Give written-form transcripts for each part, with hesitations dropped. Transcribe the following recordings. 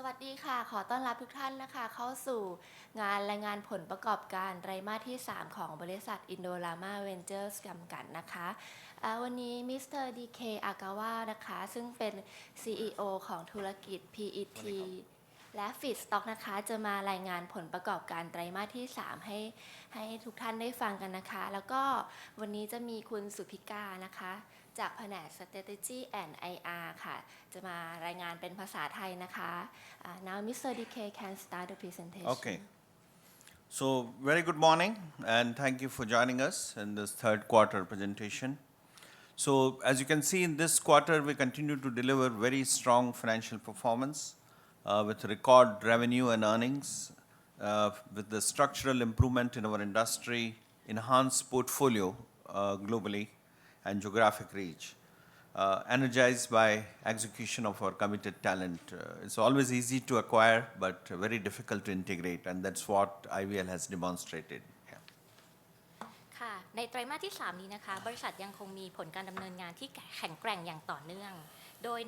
วัสดีค่ะขอต้อนรับทุกท่านนะคะเข้าสู่งานรายงานผลประกอบการไตรมาสที่3ของบริษัทอินโดรามาเวนเจอร์สจำกัดนะคะวันนี้มิสเตอร์ดีเคอากาวะนะคะซึ่งเป็น CEO ของธุรกิจ PET และฟีดสต็อกนะคะจะมารายงานผลประกอบการไตรมาสที่3ให้ทุกท่านได้ฟังกันนะคะแล้วก็วันนี้จะมีคุณสุภิกานะคะจากแผนก Strategy and IR ค่ะจะมารายงานเป็นภาษาไทยนะคะ Now Mr. DK can start the presentation. Okay. So very good morning and thank you for joining us in this third quarter presentation. So as you can see in this quarter, we continue to deliver very strong financial performance with record revenue and earnings, with the structural improvement in our industry, enhanced portfolio globally and geographic reach, energized by execution of our committed talent. It's always easy to acquire, but very difficult to integrate, and that's what IVL has demonstrated. ค่ะในไตรมาสที่3นี้นะคะบริษัทยังคงมีผลการดำเนินงานที่แข็งแกร่งอย่างต่อเนื่องโดย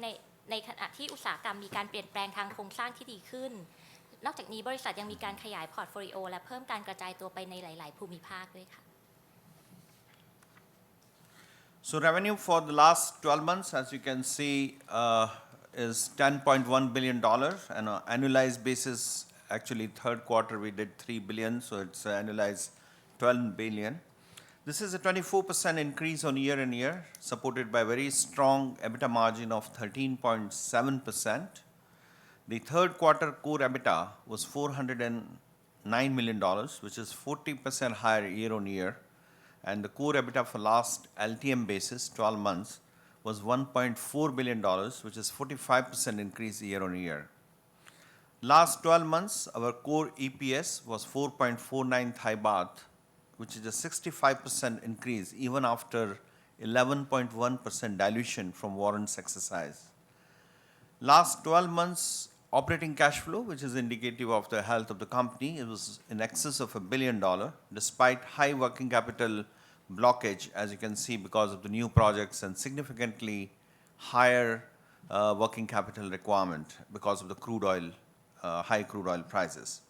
ในขณะที่อุตสาหกรรมมีการเปลี่ยนแปลงทางโครงสร้างที่ดีขึ้นนอกจากนี้บริษัทยังมีการขยายพอร์ตโฟลิโอและเพิ่มการกระจายตัวไปในหลายๆภูมิภาคด้วยค่ะ So revenue for the last 12 months, as you can see, is $10.1 billion, and on annualized basis, actually third quarter we did $3 billion, so it's annualized $12 billion. This is a 24% increase on year and year, supported by very strong EBITDA margin of 13.7%. The third quarter core EBITDA was $409 million, which is 40% higher year on year. And the core EBITDA for last LTM basis, 12 months, was $1.4 billion, which is 45% increase year on year. Last 12 months, our core EPS was 4.49 Thai baht, which is a 65% increase even after 11.1% dilution from warrants exercise. Last 12 months operating cash flow, which is indicative of the health of the company, it was in excess of $1 billion, despite high working capital blockage, as you can see, because of the new projects and significantly higher working capital requirement because of the crude oil, high crude oil prices.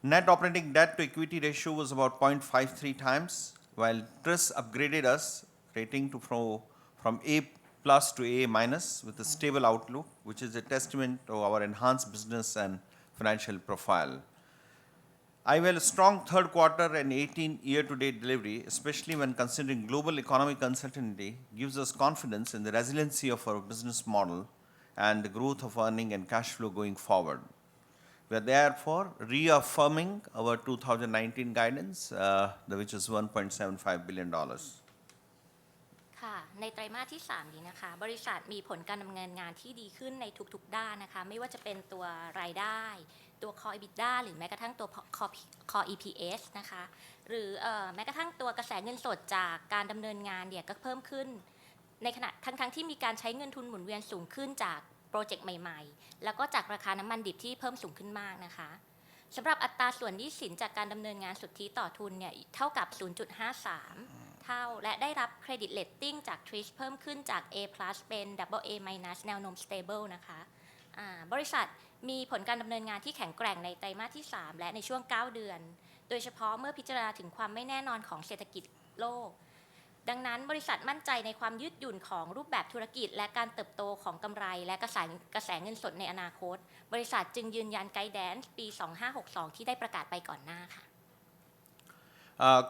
Net operating debt to equity ratio was about 0.53 times, while TRIS upgraded us rating to from A plus to A minus with a stable outlook, which is a testament to our enhanced business and financial profile. IVL's strong third quarter and 18 year-to-date delivery, especially when considering global economic uncertainty, gives us confidence in the resiliency of our business model and the growth of earning and cash flow going forward. We are therefore reaffirming our 2019 guidance, which is $1.75 billion. ค่ะในไตรมาสที่3นี้นะคะบริษัทมีผลการดำเนินงานที่ดีขึ้นในทุกๆด้านนะคะไม่ว่าจะเป็นตัวรายได้ตัว Core EBITDA หรือแม้กระทั่งตัว Core EPS นะคะหรือแม้กระทั่งตัวกระแสเงินสดจากการดำเนินงานเนี่ยก็เพิ่มขึ้นในขณะทั้งที่มีการใช้เงินทุนหมุนเวียนสูงขึ้นจากโปรเจกต์ใหม่ๆแล้วก็จากราคาน้ำมันดิบที่เพิ่มสูงขึ้นมากนะคะสำหรับอัตราส่วนหนี้สินจากการดำเนินงานสุทธิต่อทุนเนี่ยเท่ากับ 0.53 เท่าและได้รับเครดิตเรตติ้งจาก Trish เพิ่มขึ้นจาก A+ เป็น AA- แนวโน้ม stable นะคะบริษัทมีผลการดำเนินงานที่แข็งแกร่งในไตรมาสที่3และในช่วง9เดือนโดยเฉพาะเมื่อพิจารณาถึงความไม่แน่นอนของเศรษฐกิจโลกดังนั้นบริษัทมั่นใจในความยืดหยุ่นของรูปแบบธุรกิจและการเติบโตของกำไรและกระแสเงินสดในอนาคตบริษัทจึงยืนยันไกด์แดนซ์ปี2562ที่ได้ประกาศไปก่อนหน้าค่ะ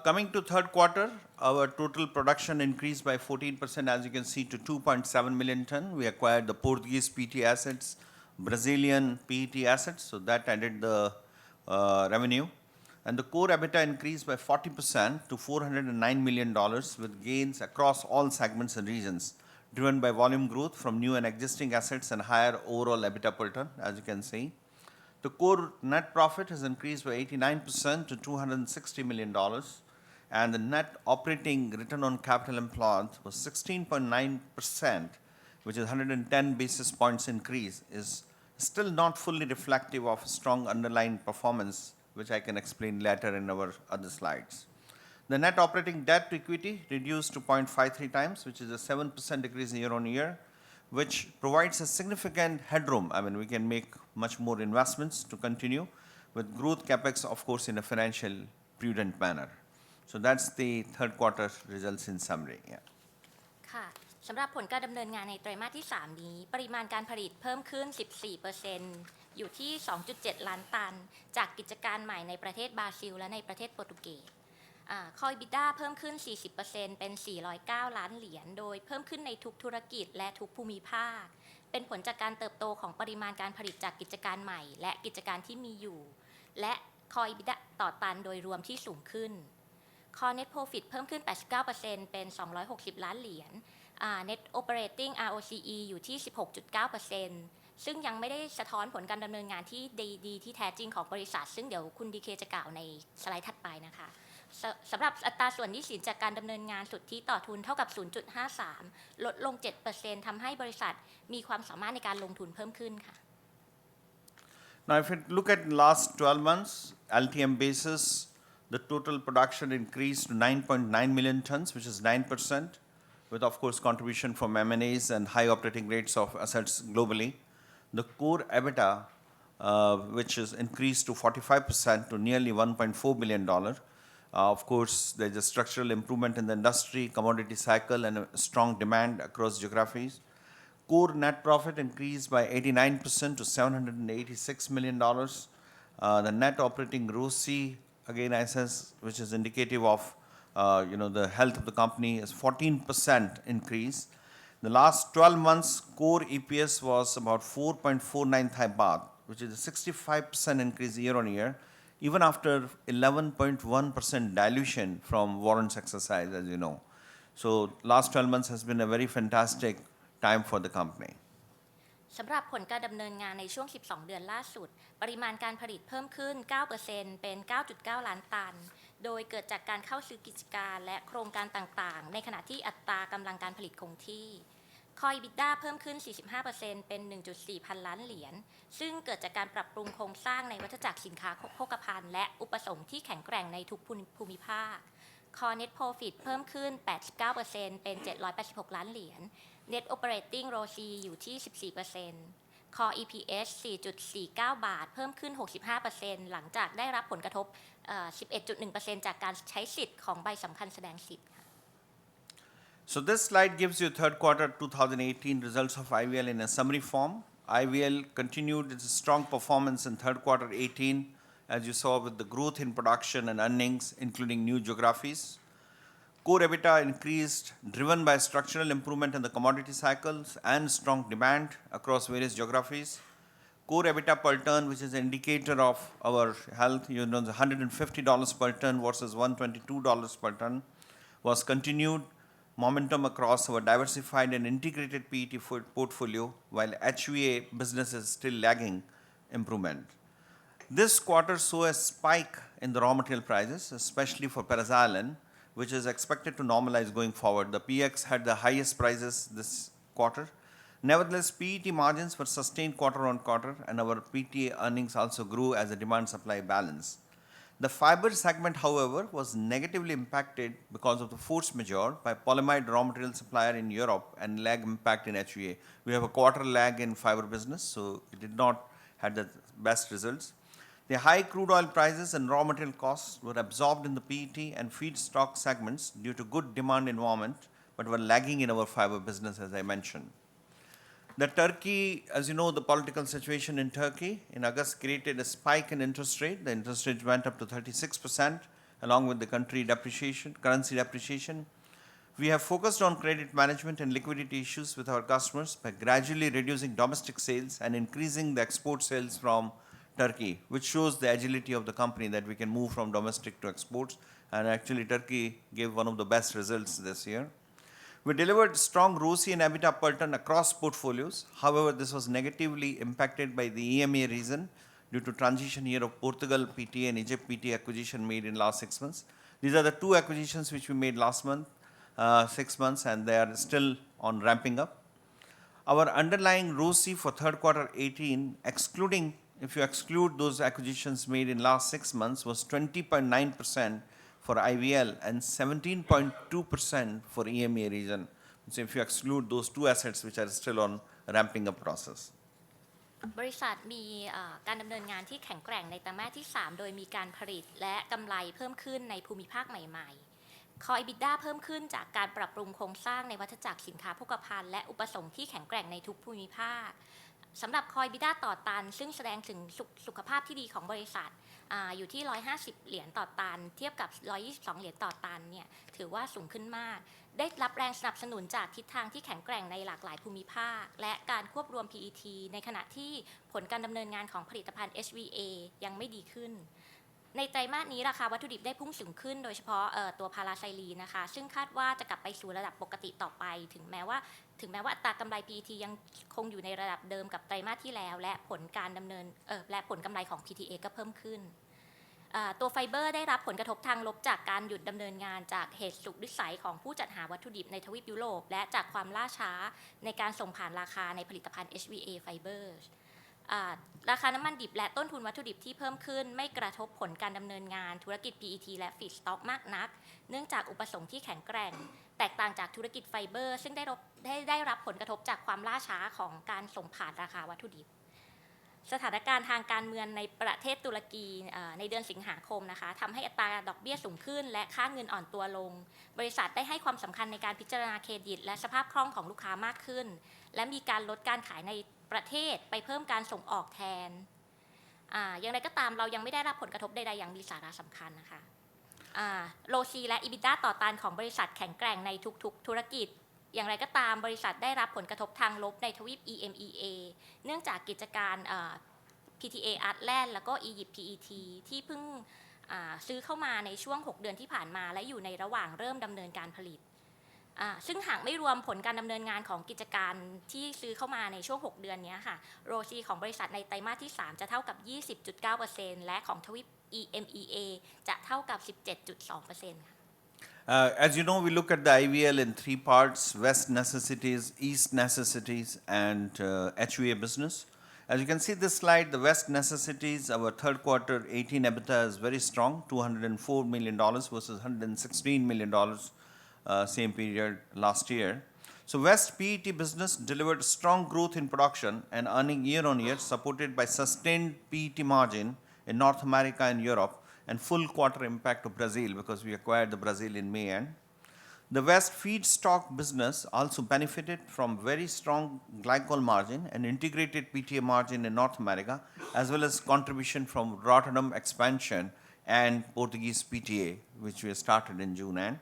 Coming to third quarter, our total production increased by 14%, as you can see, to 2.7 million ton. We acquired the Portuguese PET assets, Brazilian PET assets, so that added the revenue. And the core EBITDA increased by 40% to $409 million with gains across all segments and regions, driven by volume growth from new and existing assets and higher overall EBITDA per ton, as you can see. The core net profit has increased by 89% to $260 million, and the net operating return on capital employed was 16.9%, which is 110 basis points increase, is still not fully reflective of strong underlying performance, which I can explain later in our other slides. The net operating debt to equity reduced to 0.53 times, which is a 7% decrease year on year, which provides a significant headroom. I mean, we can make much more investments to continue with growth capex, of course, in a financial prudent manner. So that's the third quarter results in summary. Yeah. ค่ะสำหรับผลการดำเนินงานในไตรมาสที่ 3 นี้ปริมาณการผลิตเพิ่มขึ้น 14% อยู่ที่ 2.7 ล้านตันจากกิจการใหม่ในประเทศบราซิลและในประเทศโปรตุเกสคอย EBITDA เพิ่มขึ้น 40% เป็น 409 ล้านเหรียญโดยเพิ่มขึ้นในทุกธุรกิจและทุกภูมิภาคเป็นผลจากการเติบโตของปริมาณการผลิตจากกิจการใหม่และกิจการที่มีอยู่และคอย EBITDA ต่อตันโดยรวมที่สูงขึ้นCore Net Profit เพิ่มขึ้น 89% เป็น 260 ล้านเหรียญNet Operating ROCE อยู่ที่ 16.9% ซึ่งยังไม่ได้สะท้อนผลการดำเนินงานที่ดีที่แท้จริงของบริษัทซึ่งเดี๋ยวคุณดีเคจะกล่าวในสไลด์ถัดไปนะคะสำหรับอัตราส่วนหนี้สินจากการดำเนินงานสุทธิต่อทุนเท่ากับ 0.53 ลดลง 7% ทำให้บริษัทมีความสามารถในการลงทุนเพิ่มขึ้นค่ะ Now, if you look at last 12 months, LTM basis, the total production increased to 9.9 million tons, which is 9%, with, of course, contribution from M&As and high operating rates of assets globally. The core EBITDA, which is increased to 45% to nearly $1.4 billion. Of course, there's a structural improvement in the industry, commodity cycle, and a strong demand across geographies. Core net profit increased by 89% to $786 million. The net operating ROCE, again, which is indicative of the health of the company, is 14% increase. The last 12 months, core EPS was about 4.49 Thai baht, which is a 65% increase year on year, even after 11.1% dilution from warrants exercise, as you know. So last 12 months has been a very fantastic time for the company. สำหรับผลการดำเนินงานในช่วง 12 เดือนล่าสุดปริมาณการผลิตเพิ่มขึ้น 9% เป็น 9.9 ล้านตันโดยเกิดจากการเข้าซื้อกิจการและโครงการต่างๆในขณะที่อัตรากำลังการผลิตคงที่ Core EBITDA เพิ่มขึ้น 45% เป็น 1.4 พันล้านเหรียญซึ่งเกิดจากการปรับปรุงโครงสร้างในวัฏจักรสินค้าโภคภัณฑ์และอุปสงค์ที่แข็งแกร่งในทุกภูมิภาค Core Net Profit เพิ่มขึ้น 89% เป็น 786 ล้านเหรียญNet Operating ROCE อยู่ที่ 14% Core EPS 4.49 บาทเพิ่มขึ้น 65% หลังจากได้รับผลกระทบ11.1% จากการใช้สิทธิ์ของใบสำคัญแสดงสิทธิ์ So this slide gives you third quarter 2018 results of IVL in a summary form. IVL continued its strong performance in third quarter 18, as you saw with the growth in production and earnings, including new geographies. Core EBITDA increased, driven by structural improvement in the commodity cycles and strong demand across various geographies. Core EBITDA per ton, which is an indicator of our health, the $150 per ton versus $122 per ton, was continued momentum across our diversified and integrated PET portfolio, while HVA business is still lagging improvement. This quarter saw a spike in the raw material prices, especially for paraxylene, which is expected to normalize going forward. The PX had the highest prices this quarter. Nevertheless, PET margins were sustained quarter on quarter, and our PTA earnings also grew as a demand-supply balance. The fiber segment, however, was negatively impacted because of the force majeure by polyamide raw material supplier in Europe and lag impact in HVA. We have a quarter lag in fiber business, so it did not have the best results. The high crude oil prices and raw material costs were absorbed in the PET and feedstock segments due to good demand environment, but were lagging in our fiber business, as I mentioned. The Turkey, as you know, the political situation in Turkey in August created a spike in interest rate. The interest rate went up to 36%, along with the currency depreciation. We have focused on credit management and liquidity issues with our customers by gradually reducing domestic sales and increasing the export sales from Turkey, which shows the agility of the company that we can move from domestic to exports. And actually, Turkey gave one of the best results this year. We delivered strong ROCE and EBITDA per ton across portfolios. However, this was negatively impacted by the EMA region due to transition year of Portugal PTA and Egypt PTA acquisition made in last 6 months. These are the two acquisitions which we made last month, 6 months, and they are still on ramping up. Our underlying ROCE for third quarter 18, if you exclude those acquisitions made in last 6 months, was 20.9% for IVL and 17.2% for EMEA region, So if you exclude those two assets which are still on ramping up process. บริษัทมีการดำเนินงานที่แข็งแกร่งในไตรมาสที่ 3 โดยมีการผลิตและกำไรเพิ่มขึ้นในภูมิภาคใหม่ๆ Core EBITDA เพิ่มขึ้นจากการปรับปรุงโครงสร้างในวัฏจักรสินค้าโภคภัณฑ์และอุปสงค์ที่แข็งแกร่งในทุกภูมิภาคสำหรับ Core EBITDA ต่อตันซึ่งแสดงถึงสุขภาพที่ดีของบริษัทอยู่ที่$150ต่อตันเทียบกับ$122ต่อตันเนี่ยถือว่าสูงขึ้นมากได้รับแรงสนับสนุนจากทิศทางที่แข็งแกร่งในหลากหลายภูมิภาคและการควบรวม PET ในขณะที่ผลการดำเนินงานของผลิตภัณฑ์ HVA ยังไม่ดีขึ้นในไตรมาสนี้ราคาวัตถุดิบได้พุ่งสูงขึ้นโดยเฉพาะตัวพาราไซลีนนะคะซึ่งคาดว่าจะกลับไปสู่ระดับปกติต่อไปถึงแม้ว่าอัตรากำไร PET ยังคงอยู่ในระดับเดิมกับไตรมาสที่แล้วและผลการดำเนินและผลกำไรของ PTA ก็เพิ่มขึ้นตัวไฟเบอร์ได้รับผลกระทบทางลบจากการหยุดดำเนินงานจากเหตุสุดวิสัยของผู้จัดหาวัตถุดิบในทวีปยุโรปและจากความล่าช้าในการส่งผ่านราคาในผลิตภัณฑ์ HVA Fiber ราคาน้ำมันดิบและต้นทุนวัตถุดิบที่เพิ่มขึ้นไม่กระทบผลการดำเนินงานธุรกิจ PET และ Feedstock มากนักเนื่องจากอุปสงค์ที่แข็งแกร่งแตกต่างจากธุรกิจไฟเบอร์ซึ่งได้รับผลกระทบจากความล่าช้าของการส่งผ่านราคาวัตถุดิบสถานการณ์ทางการเมืองในประเทศตุรกีในเดือนสิงหาคมนะคะทำให้อัตราดอกเบี้ยสูงขึ้นและค่าเงินอ่อนตัวลงบริษัทได้ให้ความสำคัญในการพิจารณาเครดิตและสภาพคล่องของลูกค้ามากขึ้นและมีการลดการขายในประเทศไปเพิ่มการส่งออกแทนอย่างไรก็ตามเรายังไม่ได้รับผลกระทบใดๆอย่างมีสาระสำคัญนะคะโลซีและ EBITDA ต่อตันของบริษัทแข็งแกร่งในทุกๆธุรกิจอย่างไรก็ตามบริษัทได้รับผลกระทบทางลบในทวีป EMEA เนื่องจากกิจการPTA อาร์ตแลนด์แล้วก็ Egypt PET ที่เพิ่งซื้อเข้ามาในช่วง6 เดือนที่ผ่านมาและอยู่ในระหว่างเริ่มดำเนินการผลิตซึ่งหากไม่รวมผลการดำเนินงานของกิจการที่ซื้อเข้ามาในช่วง6 เดือนนี้ค่ะโรซีของบริษัทในไตรมาสที่ 3 จะเท่ากับ 20.9% และของทวีป EMEA จะเท่ากับ 17.2% ค่ะAs you know, we look at the IVL in three parts: West necessities, East necessities, and HVA business. As you can see this slide, the West necessities, our third quarter 18 EBITDA is very strong, $204 million versus $116 million same period last year. So West PET business delivered strong growth in production and earning year on year, supported by sustained PET margin in North America and Europe, and full quarter impact of Brazil because we acquired the Brazil in May end. The West feedstock business also benefited from very strong glycol margin and integrated PTA margin in North America, as well as contribution from Rotterdam expansion and Portuguese PTA, which we started in June end.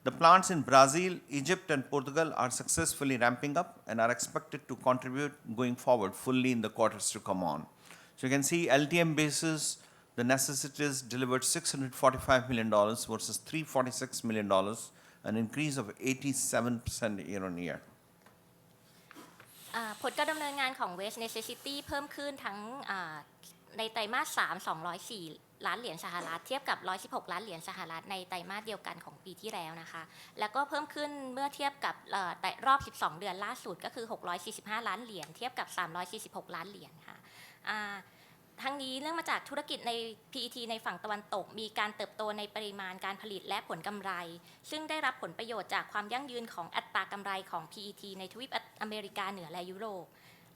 The plants in Brazil, Egypt, and Portugal are successfully ramping up and are expected to contribute going forward fully in the quarters to come on. So you can see LTM basis, the necessities delivered $645 million versus $346 million, an increase of 87% year on year. ผลการดำเนินงานของ West Necessity เพิ่มขึ้นทั้งในไตรมาส 3 204 ล้านเหรียญสหรัฐเทียบกับ116 ล้านเหรียญสหรัฐในไตรมาสเดียวกันของปีที่แล้วนะคะแล้วก็เพิ่มขึ้นเมื่อเทียบกับรอบ12 เดือนล่าสุดก็คือ645 ล้านเหรียญเทียบกับ346 ล้านเหรียญค่ะทั้งนี้เนื่องมาจากธุรกิจใน PET ในฝั่งตะวันตกมีการเติบโตในปริมาณการผลิตและผลกำไรซึ่งได้รับผลประโยชน์จากความยั่งยืนของอัตรากำไรของ PET ในทวีปอเมริกาเหนือและยุโรป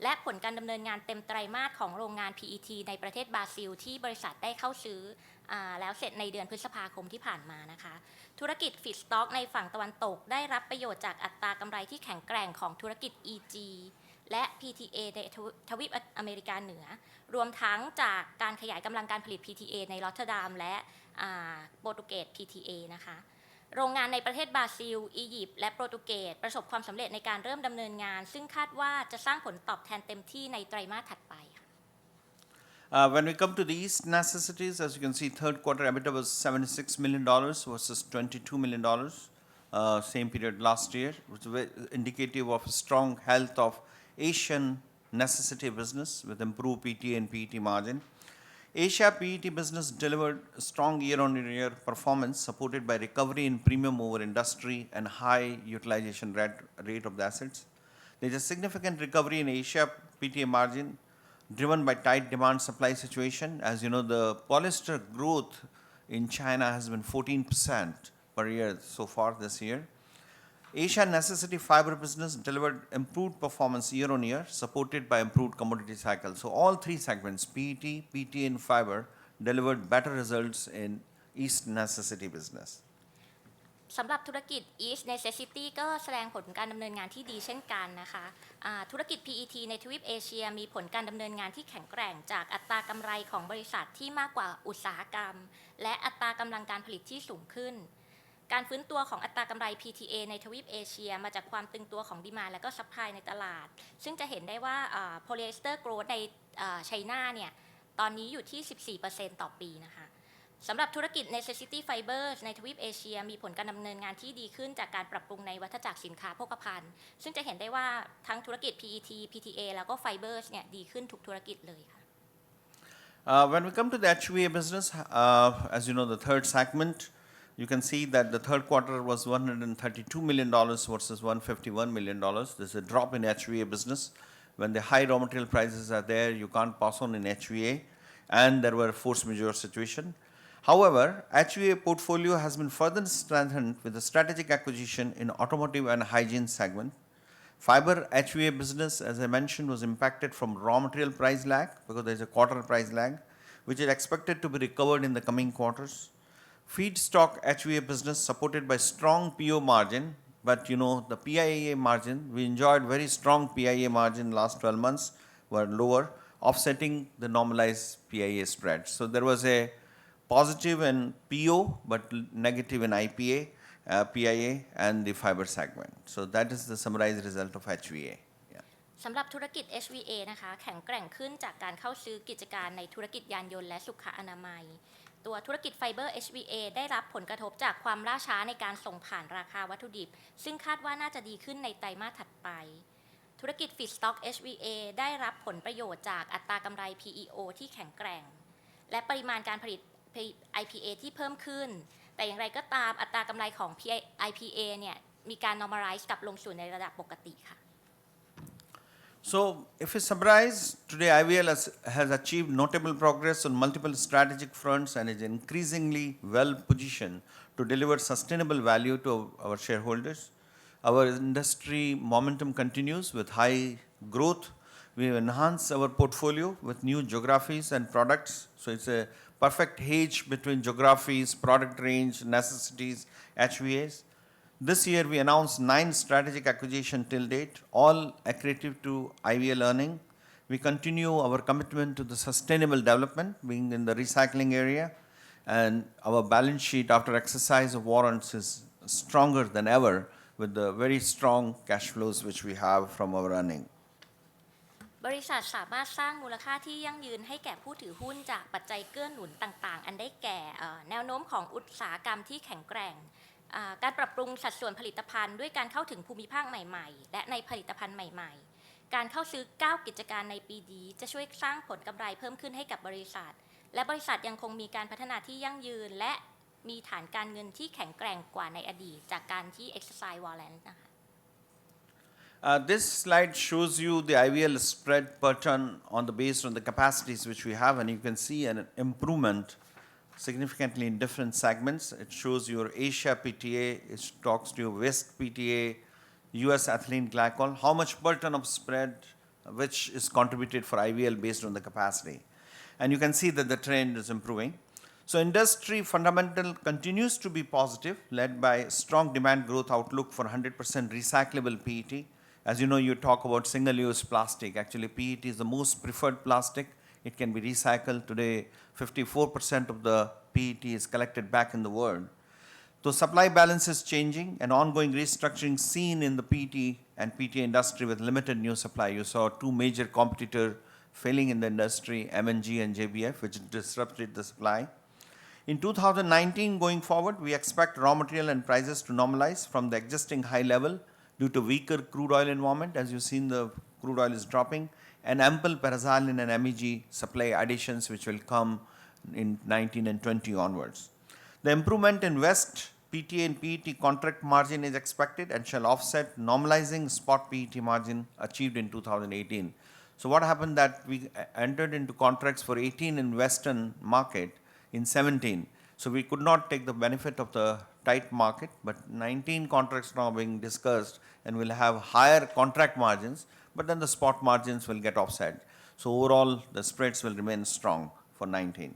และผลการดำเนินงานเต็มไตรมาสของโรงงาน PET ในประเทศบราซิลที่บริษัทได้เข้าซื้อแล้วเสร็จในเดือนพฤษภาคมที่ผ่านมานะคะธุรกิจ Feedstock ในฝั่งตะวันตกได้รับประโยชน์จากอัตรากำไรที่แข็งแกร่งของธุรกิจ EG และ PTA ในทวีปอเมริกาเหนือรวมทั้งจากการขยายกำลังการผลิต PTA ในรอตเตอร์ดัมและโปรตุเกส PTA นะคะโรงงานในประเทศบราซิลอียิปต์และโปรตุเกสประสบความสำเร็จในการเริ่มดำเนินงานซึ่งคาดว่าจะสร้างผลตอบแทนเต็มที่ในไตรมาสถัดไปค่ะ When we come to the East necessities, as you can see, third quarter EBITDA was $76 million versus $22 million same period last year, which is indicative of strong health of Asian necessity business with improved PTA and PET margin. Asia PET business delivered strong year-on-year performance supported by recovery in premium over industry and high utilization rate of the assets. There is a significant recovery in Asia PTA margin driven by tight demand supply situation. As you know, the polyester growth in China has been 14% per year so far this year. Asia necessity fiber business delivered improved performance year on year, supported by improved commodity cycle. So all three segments, PET, PTA, and fiber, delivered better results in East necessity business. สำหรับธุรกิจ East Necessity ก็แสดงผลการดำเนินงานที่ดีเช่นกันนะคะธุรกิจ PET ในทวีปเอเชียมีผลการดำเนินงานที่แข็งแกร่งจากอัตรากำไรของบริษัทที่มากกว่าอุตสาหกรรมและอัตรากำลังการผลิตที่สูงขึ้นการฟื้นตัวของอัตรากำไร PTA ในทวีปเอเชียมาจากความตึงตัวของดีมานด์และก็ซัพพลายในตลาดซึ่งจะเห็นได้ว่าโพลีเอสเตอร์โกรทในไชน่าเนี่ยตอนนี้อยู่ที่ 14% ต่อปีนะคะสำหรับธุรกิจ Necessity Fibers ในทวีปเอเชียมีผลการดำเนินงานที่ดีขึ้นจากการปรับปรุงในวัฏจักรสินค้าโภคภัณฑ์ซึ่งจะเห็นได้ว่าทั้งธุรกิจ PET, PTA แล้วก็ Fibers เนี่ยดีขึ้นทุกธุรกิจเลยค่ะ When we come to the HVA business, as you know, the third segment, you can see that the third quarter was $132 million versus $151 million. There's a drop in HVA business. When the high raw material prices are there, you can't pass on in HVA, and there were force majeure situation. However, HVA portfolio has been further strengthened with a strategic acquisition in automotive and hygiene segment. Fiber HVA business, as I mentioned, was impacted from raw material price lag because there is a quarter price lag, which is expected to be recovered in the coming quarters. Feedstock HVA business supported by strong PO margin, but you know the PIA margin, we enjoyed very strong PIA margin last 12 months, were lower, offsetting the normalized PIA spread. So there was a positive in PO, but negative in IPA, PIA, and the fiber segment. So that is the summarized result of HVA. สำหรับธุรกิจ HVA นะคะแข็งแกร่งขึ้นจากการเข้าซื้อกิจการในธุรกิจยานยนต์และสุขอนามัยตัวธุรกิจไฟเบอร์ HVA ได้รับผลกระทบจากความล่าช้าในการส่งผ่านราคาวัตถุดิบซึ่งคาดว่าน่าจะดีขึ้นในไตรมาสถัดไปธุรกิจ Feedstock HVA ได้รับผลประโยชน์จากอัตรากำไร PEO ที่แข็งแกร่งและปริมาณการผลิต IPA ที่เพิ่มขึ้นแต่อย่างไรก็ตามอัตรากำไรของ IPA เนี่ยมีการ normalize กลับลงสู่ในระดับปกติค่ะ So, if we summarize, today IVL has achieved notable progress on multiple strategic fronts and is increasingly well positioned to deliver sustainable value to our shareholders. Our industry momentum continues with high growth. We have enhanced our portfolio with new geographies and products. So, it's a perfect hedge between geographies, product range, necessities, HVAs. This year, we announced 9 strategic acquisitions till date, all accretive to IVL earning. We continue our commitment to the sustainable development, being in the recycling area, and our balance sheet after exercise of warrants is stronger than ever with the very strong cash flows which we have from our earning. บริษัทสามารถสร้างมูลค่าที่ยั่งยืนให้แก่ผู้ถือหุ้นจากปัจจัยเกื้อหนุนต่างๆอันได้แก่แนวโน้มของอุตสาหกรรมที่แข็งแกร่งการปรับปรุงสัดส่วนผลิตภัณฑ์ด้วยการเข้าถึงภูมิภาคใหม่ๆและในผลิตภัณฑ์ใหม่ๆการเข้าซื้อ9กิจการในปีนี้จะช่วยสร้างผลกำไรเพิ่มขึ้นให้กับบริษัทและบริษัทยังคงมีการพัฒนาที่ยั่งยืนและมีฐานการเงินที่แข็งแกร่งกว่าในอดีตจากการที่ exercise warrant นะคะ This slide shows you the IVL spread per ton based on the capacities which we have, and you can see an improvement significantly in different segments. It shows your Asia PTA, it talks to your West PTA, US ethylene glycol, how much per ton of spread which is contributed for IVL based on the capacity. And you can see that the trend is improving. So industry fundamental continues to be positive, led by strong demand growth outlook for 100% recyclable PET. As you know, you talk about single-use plastic. Actually, PET is the most preferred plastic. It can be recycled. Today, 54% of the PET is collected back in the world. So supply balance is changing and ongoing restructuring seen in the PET and PTA industry with limited new supply. You saw 2 major competitors failing in the industry, M&G and JBF, which disrupted the supply. In 2019, going forward, we expect raw material and prices to normalize from the existing high level due to weaker crude oil environment. As you've seen, the crude oil is dropping, and ample paraxylene and MEG supply additions which will come in 19 and 20 onwards. The improvement in West PTA and PET contract margin is expected and shall offset normalizing spot PET margin achieved in 2018. So what happened that we entered into contracts for 18 in Western market in 17. So we could not take the benefit of the tight market, but 19 contracts now being discussed and will have higher contract margins, but then the spot margins will get offset. So overall, the spreads will remain strong for 19.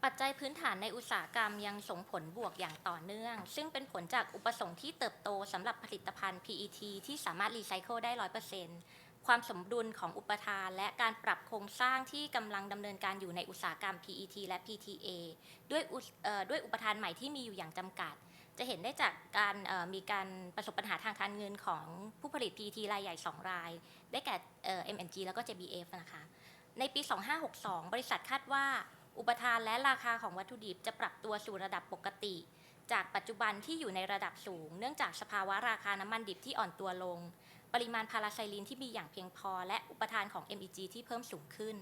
ปัจจัยพื้นฐานในอุตสาหกรรมยังส่งผลบวกอย่างต่อเนื่องซึ่งเป็นผลจากอุปสงค์ที่เติบโตสำหรับผลิตภัณฑ์ PET ที่สามารถรีไซเคิลได้ 100% ความสมดุลของอุปทานและการปรับโครงสร้างที่กำลังดำเนินการอยู่ในอุตสาหกรรม PET และ PTA ด้วยอุปทานใหม่ที่มีอยู่อย่างจำกัดจะเห็นได้จากการมีการประสบปัญหาทางการเงินของผู้ผลิต PET รายใหญ่2รายได้แก่ M&G แล้วก็ JBF นะคะในปี 2562 บริษัทคาดว่าอุปทานและราคาของวัตถุดิบจะปรับตัวสู่ระดับปกติจากปัจจุบันที่อยู่ในระดับสูงเนื่องจากสภาวะราคาน้ำมันดิบที่อ่อนตัวลงปริมาณพาราไซลีนที่มีอย่างเพียงพอและอุปทานของ MEG ที่เพิ่มสูงขึ้น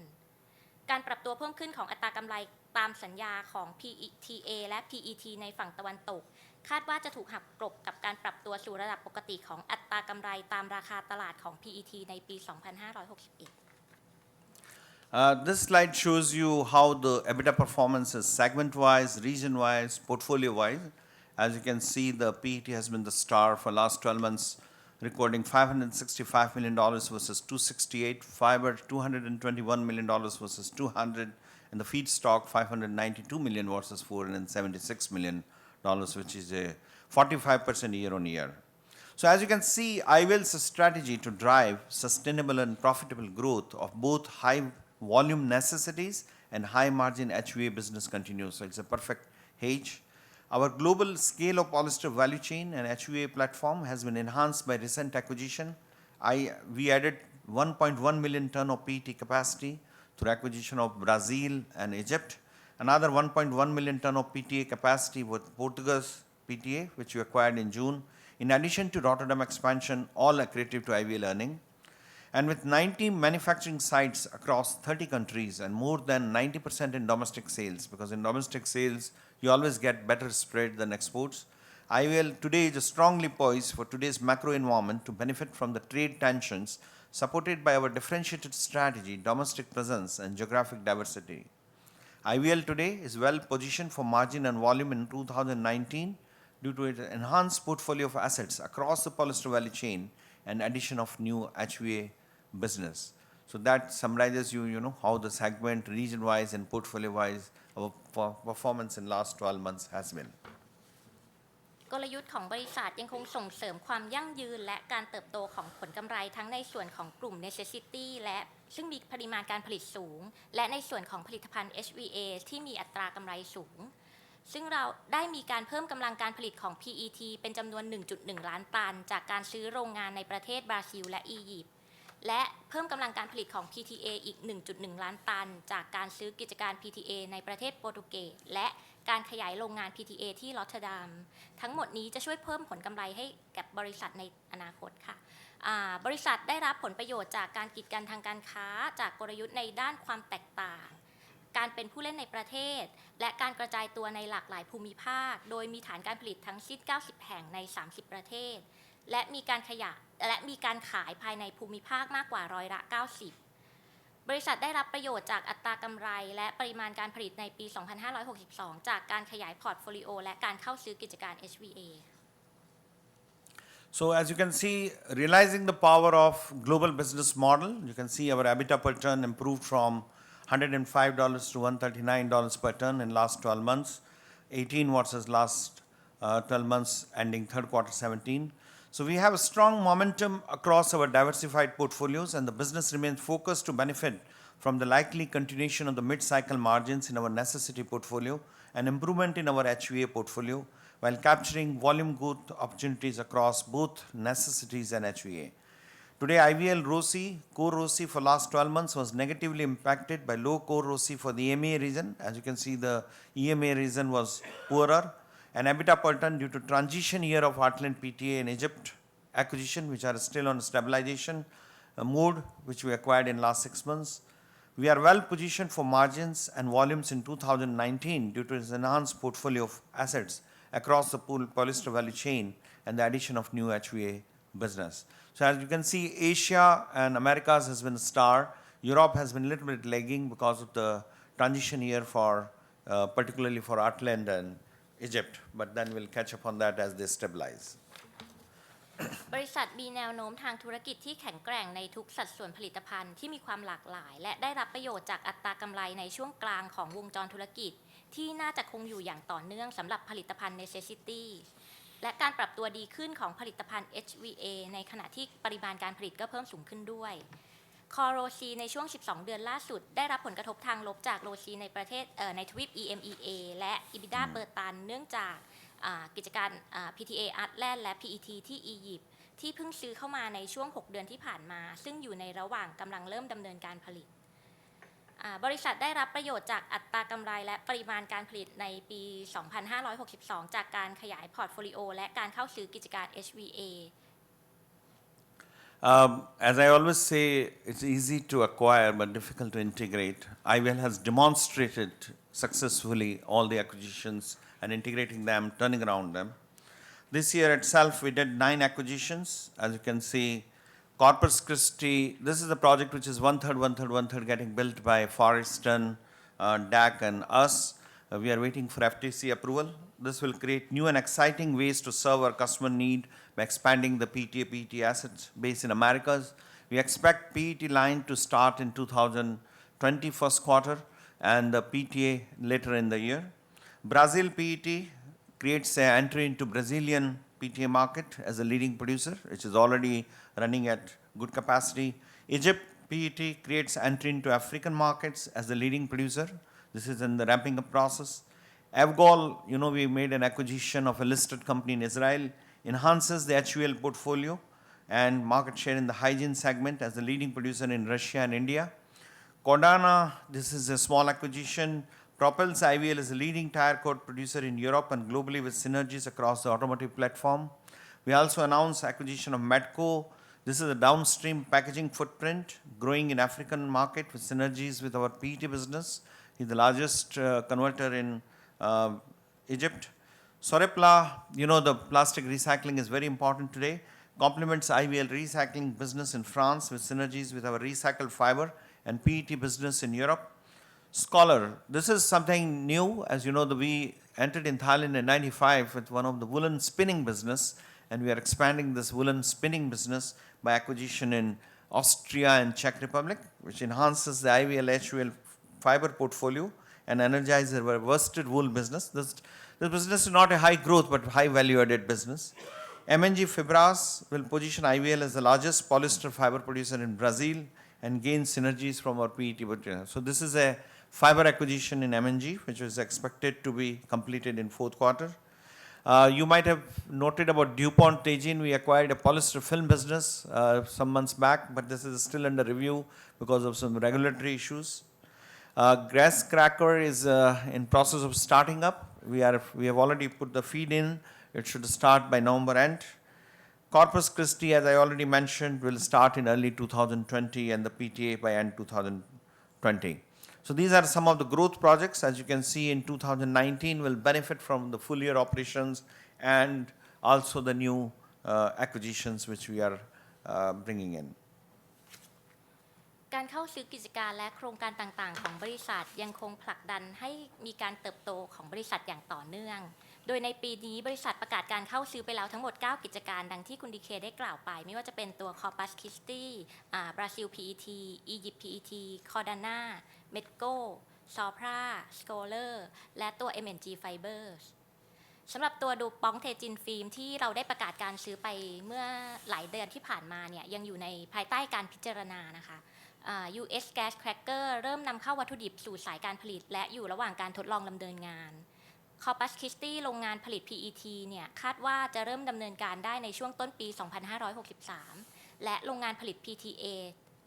การปรับตัวเพิ่มขึ้นของอัตรากำไรตามสัญญาของ PTA และ PET ในฝั่งตะวันตกคาดว่าจะถูกหักกลบกับการปรับตัวสู่ระดับปกติของอัตรากำไรตามราคาตลาดของ PET ในปี 2561This slide shows you how the EBITDA performance is segment-wise, region-wise, portfolio-wise. As you can see, the PET has been the star for last 12 months, recording $565 million versus $268, fiber $221 million versus $200, and the feedstock $592 million versus $476 million, which is a 45% year-on-year. So as you can see, IVL's strategy to drive sustainable and profitable growth of both high volume necessities and high margin HVA business continues. So it's a perfect hedge. Our global scale of polyester value chain and HVA platform has been enhanced by recent acquisition. We added 1.1 million ton of PET capacity through acquisition of Brazil and Egypt. Another 1.1 million ton of PTA capacity with Portuguese PTA, which we acquired in June. In addition to Rotterdam expansion, all accretive to IVL earning. And with 90 manufacturing sites across 30 countries and more than 90% in domestic sales, because in domestic sales, you always get better spread than exports. IVL today is strongly poised for today's macro environment to benefit from the trade tensions supported by our differentiated strategy, domestic presence, and geographic diversity. IVL today is well positioned for margin and volume in 2019 due to its enhanced portfolio of assets across the polyester value chain and addition of new HVA business. So that summarizes how the segment region-wise and portfolio-wise our performance in last 12 months has been. กลยุทธ์ของบริษัทยังคงส่งเสริมความยั่งยืนและการเติบโตของผลกำไรทั้งในส่วนของกลุ่ม necessity และซึ่งมีปริมาณการผลิตสูงและในส่วนของผลิตภัณฑ์ HVA ที่มีอัตรากำไรสูงซึ่งเราได้มีการเพิ่มกำลังการผลิตของ PET เป็นจำนวน 1.1 ล้านตันจากการซื้อโรงงานในประเทศบราซิลและอียิปต์และเพิ่มกำลังการผลิตของ PTA อีก 1.1 ล้านตันจากการซื้อกิจการ PTA ในประเทศโปรตุเกสและการขยายโรงงาน PTA ที่รอตเทอร์ดัมทั้งหมดนี้จะช่วยเพิ่มผลกำไรให้กับบริษัทในอนาคตค่ะบริษัทได้รับผลประโยชน์จากการกีดกันทางการค้าจากกลยุทธ์ในด้านความแตกต่างการเป็นผู้เล่นในประเทศและการกระจายตัวในหลากหลายภูมิภาคโดยมีฐานการผลิตทั้งสิ้น90 แห่งใน30 ประเทศและมีการขายภายในภูมิภาคมากกว่า90%บริษัทได้รับประโยชน์จากอัตรากำไรและปริมาณการผลิตในปี 2562 จากการขยายพอร์ตโฟลิโอและการเข้าซื้อกิจการ HVA So as you can see, realizing the power of global business model, you can see our EBITDA per ton improved from $105 to $139 per ton in last 12 months, 18 versus last 12 months ending third quarter 17. So we have a strong momentum across our diversified portfolios and the business remains focused to benefit from the likely continuation of the mid-cycle margins in our necessity portfolio and improvement in our HVA portfolio while capturing volume growth opportunities across both necessities and HVA. Today, IVL ROCE, core ROCE for last 12 months was negatively impacted by low core ROCE for the EMEA region. As you can see, the EMEA region was poorer. And EBITDA per ton due to transition year of Heartland PTA in Egypt acquisition, which are still on stabilization mode, which we acquired in last 6 months. We are well positioned for margins and volumes in 2019 due to its enhanced portfolio of assets across the polyester value chain and the addition of new HVA business. So as you can see, Asia and Americas has been a star. Europe has been a little bit lagging because of the transition year for, particularly for Heartland and Egypt, but then we'll catch up on that as they stabilize. บริษัทมีแนวโน้มทางธุรกิจที่แข็งแกร่งในทุกสัดส่วนผลิตภัณฑ์ที่มีความหลากหลาย และได้รับประโยชน์จากอัตรากำไรในช่วงกลางของวงจรธุรกิจที่น่าจะคงอยู่อย่างต่อเนื่องสำหรับผลิตภัณฑ์ necessity และการปรับตัวดีขึ้นของผลิตภัณฑ์ HVA ในขณะที่ปริมาณการผลิตก็เพิ่มสูงขึ้นด้วยคอโรซีในช่วง 12 เดือนล่าสุดได้รับผลกระทบทางลบจากโรซีในประเทศในทวีป EMEA และ EBITDA เปอร์ตันเนื่องจากกิจการ PTA อัตแลนด์และ PET ที่อียิปต์ที่เพิ่งซื้อเข้ามาในช่วง 6 เดือนที่ผ่านมาซึ่งอยู่ในระหว่างกำลังเริ่มดำเนินการผลิตบริษัทได้รับประโยชน์จากอัตรากำไรและปริมาณการผลิตในปี 2562 จากการขยายพอร์ตโฟลิโอและการเข้าซื้อกิจการ HVA As I always say, it's easy to acquire but difficult to integrate. IVL has demonstrated successfully all the acquisitions and integrating them, turning around them. This year itself, we did 9 acquisitions. As you can see, Corpus Christi, this is a project which is one-third getting built by Forreston, DAC and us. We are waiting for FTC approval. This will create new and exciting ways to serve our customer need by expanding the PET assets base in Americas. We expect PET line to start in 2020 first quarter and the PTA later in the year. Brazil PET creates an entry into Brazilian PTA market as a leading producer, which is already running at good capacity. Egypt PET creates entry into African markets as a leading producer. This is in the ramping up process. Avgol, we made an acquisition of a listed company in Israel, enhances the HUL portfolio and market share in the hygiene segment as a leading producer in Russia and India. Cordana, this is a small acquisition, propels IVL as a leading tire cord producer in Europe and globally with synergies across the automotive platform. We also announced acquisition of Medco. This is a downstream packaging footprint growing in African market with synergies with our PET business. He's the largest converter in Egypt. Sorepla, the plastic recycling is very important today. Complements IVL recycling business in France with synergies with our recycled fiber and PET business in Europe. Scholar, this is something new. As you know, we entered in Thailand in 95 with one of the woolen spinning business, and we are expanding this woolen spinning business by acquisition in Austria and Czech Republic, which enhances the IVL HUL fiber portfolio and energizes our worsted wool business. This business is not a high growth but high value added business. MNG Fibras will position IVL as the largest polyester fiber producer in Brazil and gain synergies from our PET. So this is a fiber acquisition in MNG, which is expected to be completed in fourth quarter. You might have noted about DuPont Teijin. We acquired a polyester film business some months back, but this is still under review because of some regulatory issues. Grass cracker is in process of starting up. We have already put the feed in. It should start by November end. Corpus Christi, as I already mentioned, will start in early 2020 and the PTA by end 2020. So these are some of the growth projects. As you can see, in 2019 will benefit from the full year operations and also the new acquisitions which we are bringing in. การเข้าซื้อกิจการและโครงการต่างๆของบริษัทยังคงผลักดันให้มีการเติบโตของบริษัทอย่างต่อเนื่องโดยในปีนี้บริษัทประกาศการเข้าซื้อไปแล้วทั้งหมด9กิจการดังที่คุณดีเคได้กล่าวไปไม่ว่าจะเป็นตัว Corpus Christi บราซิล PET Egypt PET Cordana Medco Sopra Scholar และตัว MNG Fibers สำหรับตัวดูปองเทจินฟิล์มที่เราได้ประกาศการซื้อไปเมื่อหลายเดือนที่ผ่านมาเนี่ยยังอยู่ในภายใต้การพิจารณานะคะUS Gas Cracker เริ่มนำเข้าวัตถุดิบสู่สายการผลิตและอยู่ระหว่างการทดลองดำเนินงาน Corpus Christi โรงงานผลิต PET เนี่ยคาดว่าจะเริ่มดำเนินการได้ในช่วงต้นปี 2563 และโรงงานผลิต PTA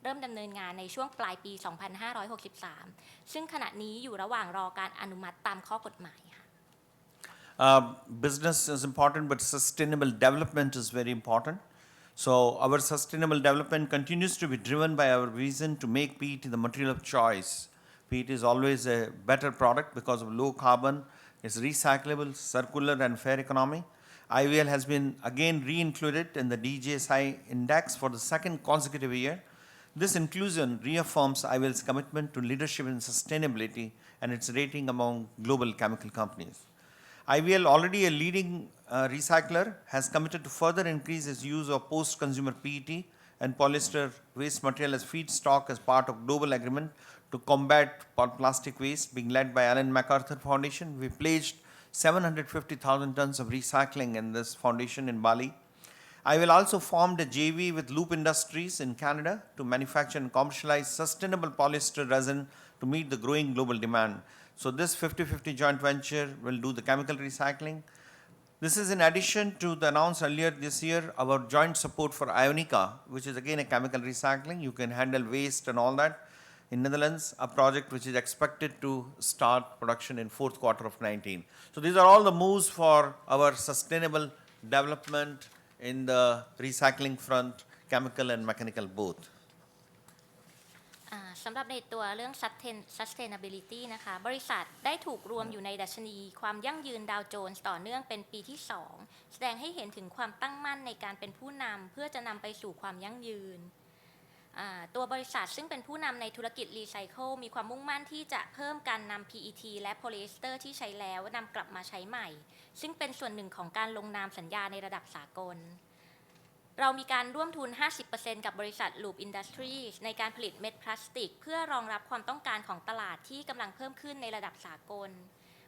เริ่มดำเนินงานในช่วงปลายปี 2563 ซึ่งขณะนี้อยู่ระหว่างรอการอนุมัติตามข้อกฎหมายค่ะ Business is important, but sustainable development is very important. So our sustainable development continues to be driven by our vision to make PET the material of choice. PET is always a better product because of low carbon, it's recyclable, circular and fair economy. IVL has been again re-included in the DJSI index for the second consecutive year. This inclusion reaffirms IVL's commitment to leadership in sustainability and its rating among global chemical companies. IVL, already a leading recycler, has committed to further increase its use of post-consumer PET and polyester waste material as feedstock as part of global agreement to combat plastic waste being led by Ellen MacArthur Foundation. We pledged 750,000 tons of recycling in this foundation in Bali. I will also formed a JV with Loop Industries in Canada to manufacture and commercialize sustainable polyester resin to meet the growing global demand. So this 50-50 joint venture will do the chemical recycling. This is in addition to the announced earlier this year our joint support for Ionica, which is again a chemical recycling. You can handle waste and all that. In Netherlands, a project which is expected to start production in fourth quarter of 19. So these are all the moves for our sustainable development in the recycling front, chemical and mechanical both. สำหรับในตัวเรื่อง sustainability นะคะบริษัทได้ถูกรวมอยู่ในดัชนีความยั่งยืนดาวโจนส์ต่อเนื่องเป็นปีที่ 2 แสดงให้เห็นถึงความตั้งมั่นในการเป็นผู้นำเพื่อจะนำไปสู่ความยั่งยืนตัวบริษัทซึ่งเป็นผู้นำในธุรกิจรีไซเคิลมีความมุ่งมั่นที่จะเพิ่มการนำ PET และโพลีเอสเตอร์ที่ใช้แล้วนำกลับมาใช้ใหม่ซึ่งเป็นส่วนหนึ่งของการลงนามสัญญาในระดับสากลเรามีการร่วมทุน 50% กับบริษัท Loop Industries ในการผลิตเม็ดพลาสติกเพื่อรองรับความต้องการของตลาดที่กำลังเพิ่มขึ้นในระดับสากล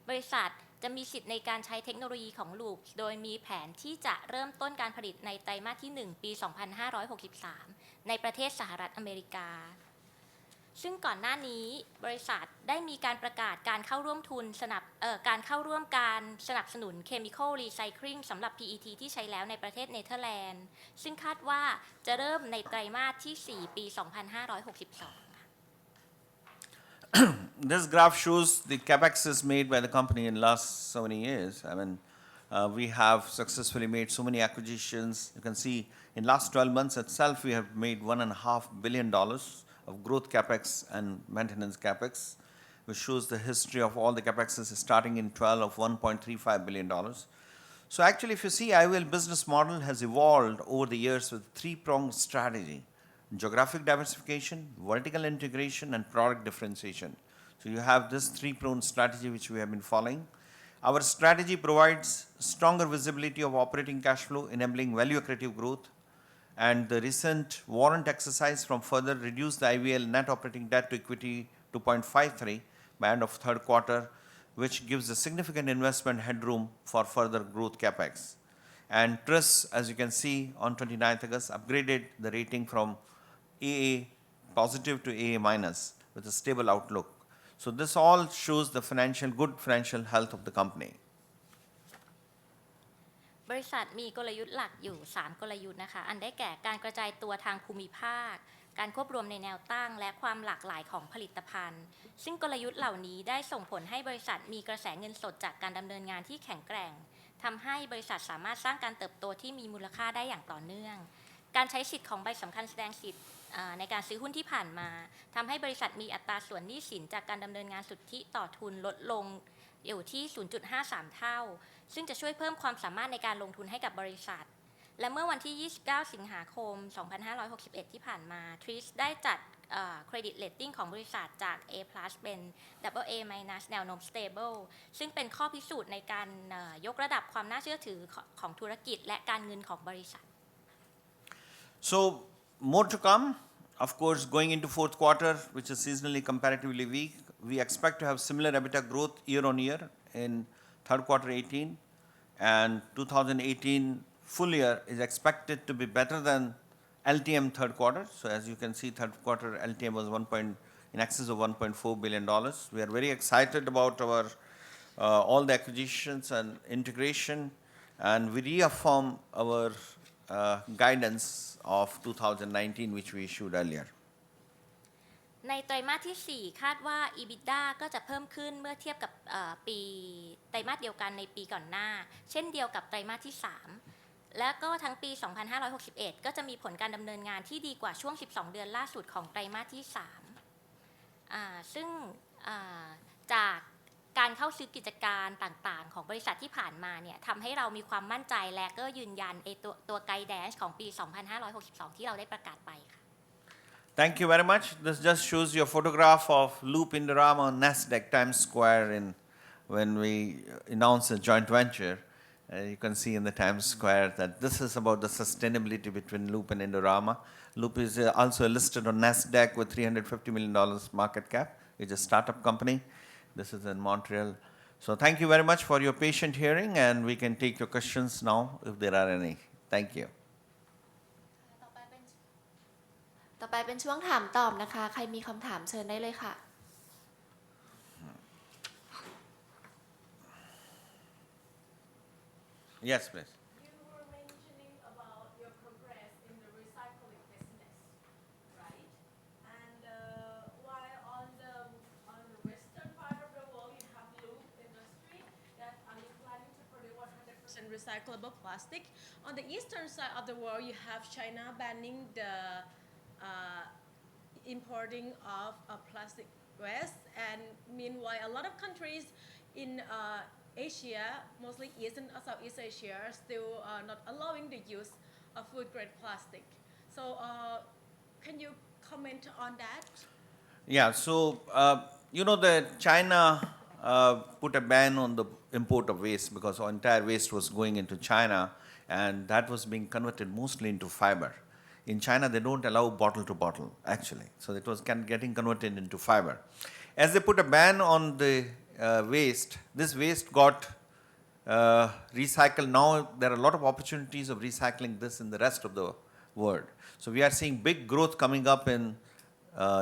บริษัทจะมีสิทธิ์ในการใช้เทคโนโลยีของ Loop โดยมีแผนที่จะเริ่มต้นการผลิตในไตรมาสที่ 1 ปี 2563 ในประเทศสหรัฐอเมริกาซึ่งก่อนหน้านี้บริษัทได้มีการประกาศการเข้าร่วมการสนับสนุน Chemical Recycling สำหรับ PET ที่ใช้แล้วในประเทศเนเธอร์แลนด์ซึ่งคาดว่าจะเริ่มในไตรมาสที่ 4 ปี 2562 This graph shows the capex made by the company in last so many years. I mean, we have successfully made so many acquisitions. You can see in last 12 months itself, we have made $1.5 billion of growth capex and maintenance capex, which shows the history of all the capexes starting in 12 of $1.35 billion. So actually, if you see, IVL business model has evolved over the years with three-pronged strategy: geographic diversification, vertical integration, and product differentiation. So you have this three-pronged strategy which we have been following. Our strategy provides stronger visibility of operating cash flow, enabling value-accretive growth. And the recent warrant exercise from further reduced the IVL net operating debt to equity to 0.53 by end of third quarter, which gives a significant investment headroom for further growth capex. And TRIS, as you can see on 29th August, upgraded the rating from AA positive to AA minus with a stable outlook. So this all shows the good financial health of the company. บริษัทมีกลยุทธ์หลักอยู่ 3 กลยุทธ์นะคะอันได้แก่การกระจายตัวทางภูมิภาคการควบรวมในแนวตั้งและความหลากหลายของผลิตภัณฑ์ซึ่งกลยุทธ์เหล่านี้ได้ส่งผลให้บริษัทมีกระแสเงินสดจากการดำเนินงานที่แข็งแกร่งทำให้บริษัทสามารถสร้างการเติบโตที่มีมูลค่าได้อย่างต่อเนื่องการใช้สิทธิ์ของใบสำคัญแสดงสิทธิ์ในการซื้อหุ้นที่ผ่านมาทำให้บริษัทมีอัตราส่วนหนี้สินจากการดำเนินงานสุทธิต่อทุนลดลงอยู่ที่ 0.53 เท่าซึ่งจะช่วยเพิ่มความสามารถในการลงทุนให้กับบริษัทและเมื่อวันที่ 29 สิงหาคม 2561 ที่ผ่านมา TRIS ได้จัดเครดิตเรตติ้งของบริษัทจาก A+ เป็น AA- แนวโน้ม stable ซึ่งเป็นข้อพิสูจน์ในการยกระดับความน่าเชื่อถือของธุรกิจและการเงินของบริษัท So more to come. Of course, going into fourth quarter, which is seasonally comparatively weak, we expect to have similar EBITDA growth year on year in third quarter 18, and 2018 full year is expected to be better than LTM third quarter. So as you can see, third quarter LTM was in excess of $1.4 billion. We are very excited about our all the acquisitions and integration, and we reaffirm our guidance of 2019, which we issued earlier. ในไตรมาสที่ 4 คาดว่า EBITDA ก็จะเพิ่มขึ้นเมื่อเทียบกับปีไตรมาสเดียวกันในปีก่อนหน้าเช่นเดียวกับไตรมาสที่ 3 และก็ทั้งปี 2561 ก็จะมีผลการดำเนินงานที่ดีกว่าช่วง 12 เดือนล่าสุดของไตรมาสที่ 3 ซึ่งจากการเข้าซื้อกิจการต่างๆของบริษัทที่ผ่านมาเนี่ยทำให้เรามีความมั่นใจและก็ยืนยันตัวไกด์แดนซ์ของปี 2562 ที่เราได้ประกาศไปค่ะ Thank you very much. This just shows you a photograph of Loop Indorama on Nasdaq Times Square in when we announced a joint venture. You can see in the Times Square that this is about the sustainability between Loop and Indorama. Loop is also listed on NASDAQ with $350 million market cap. It's a startup company. This is in Montreal. So thank you very much for your patient hearing, and we can take your questions now if there are any. Thank you. ต่อไปเป็นช่วงถามตอบนะคะใครมีคำถามเชิญได้เลยค่ะ Yes, please. You were mentioning about your progress in the recycling business, right? And while on the western part of the world you have loop industry that are you planning to produce 100% recyclable plastic. On the eastern side of the world you have China banning the importing of plastic waste, and meanwhile a lot of countries in Asia, mostly East and Southeast Asia, are still not allowing the use of food-grade plastic. So, can you comment on that? Yeah, so you know that China put a ban on the import of waste because our entire waste was going into China, and that was being converted mostly into fiber. In China, they don't allow bottle to bottle, actually. So it was getting converted into fiber. As they put a ban on the waste, this waste got recycled. Now there are a lot of opportunities of recycling this in the rest of the world. So we are seeing big growth coming up in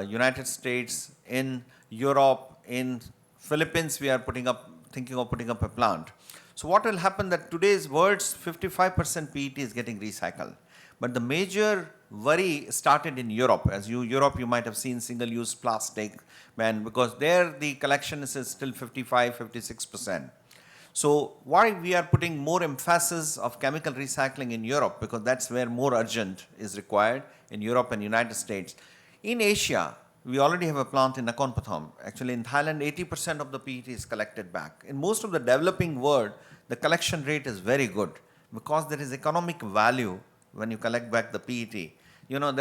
United States, in Europe, in Philippines. We are thinking of putting up a plant. So what will happen that today's world's 55% PET is getting recycled. But the major worry started in Europe. Europe, you might have seen single-use plastic ban, because there the collection is still 55-56%. So why we are putting more emphasis of chemical recycling in Europe, because that's where more urgent is required in Europe and United States. In Asia, we already have a plant in Nakhon Pathom. Actually, in Thailand, 80% of the PET is collected back. In most of the developing world, the collection rate is very good because there is economic value when you collect back the PET. You know,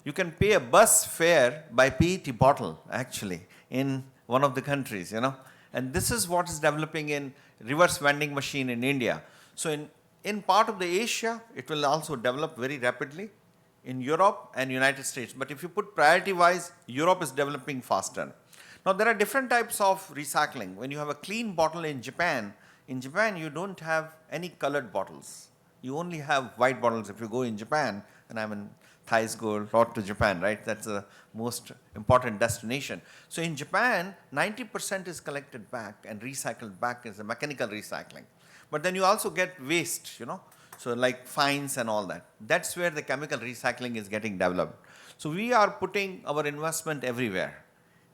you can pay a bus fare by PET bottle, actually, in one of the countries, you know. And this is what is developing in reverse vending machine in India. So in part of the Asia, it will also develop very rapidly in Europe and United States. But if you put priority-wise, Europe is developing faster. Now, there are different types of recycling. When you have a clean bottle in Japan you don't have any colored bottles. You only have white bottles if you go in Japan, and Thais go a lot to Japan, right? That's the most important destination. So in Japan, 90% is collected back and recycled back as a mechanical recycling. But then you also get waste, you know, so like fines and all that. That's where the chemical recycling is getting developed. So we are putting our investment everywhere.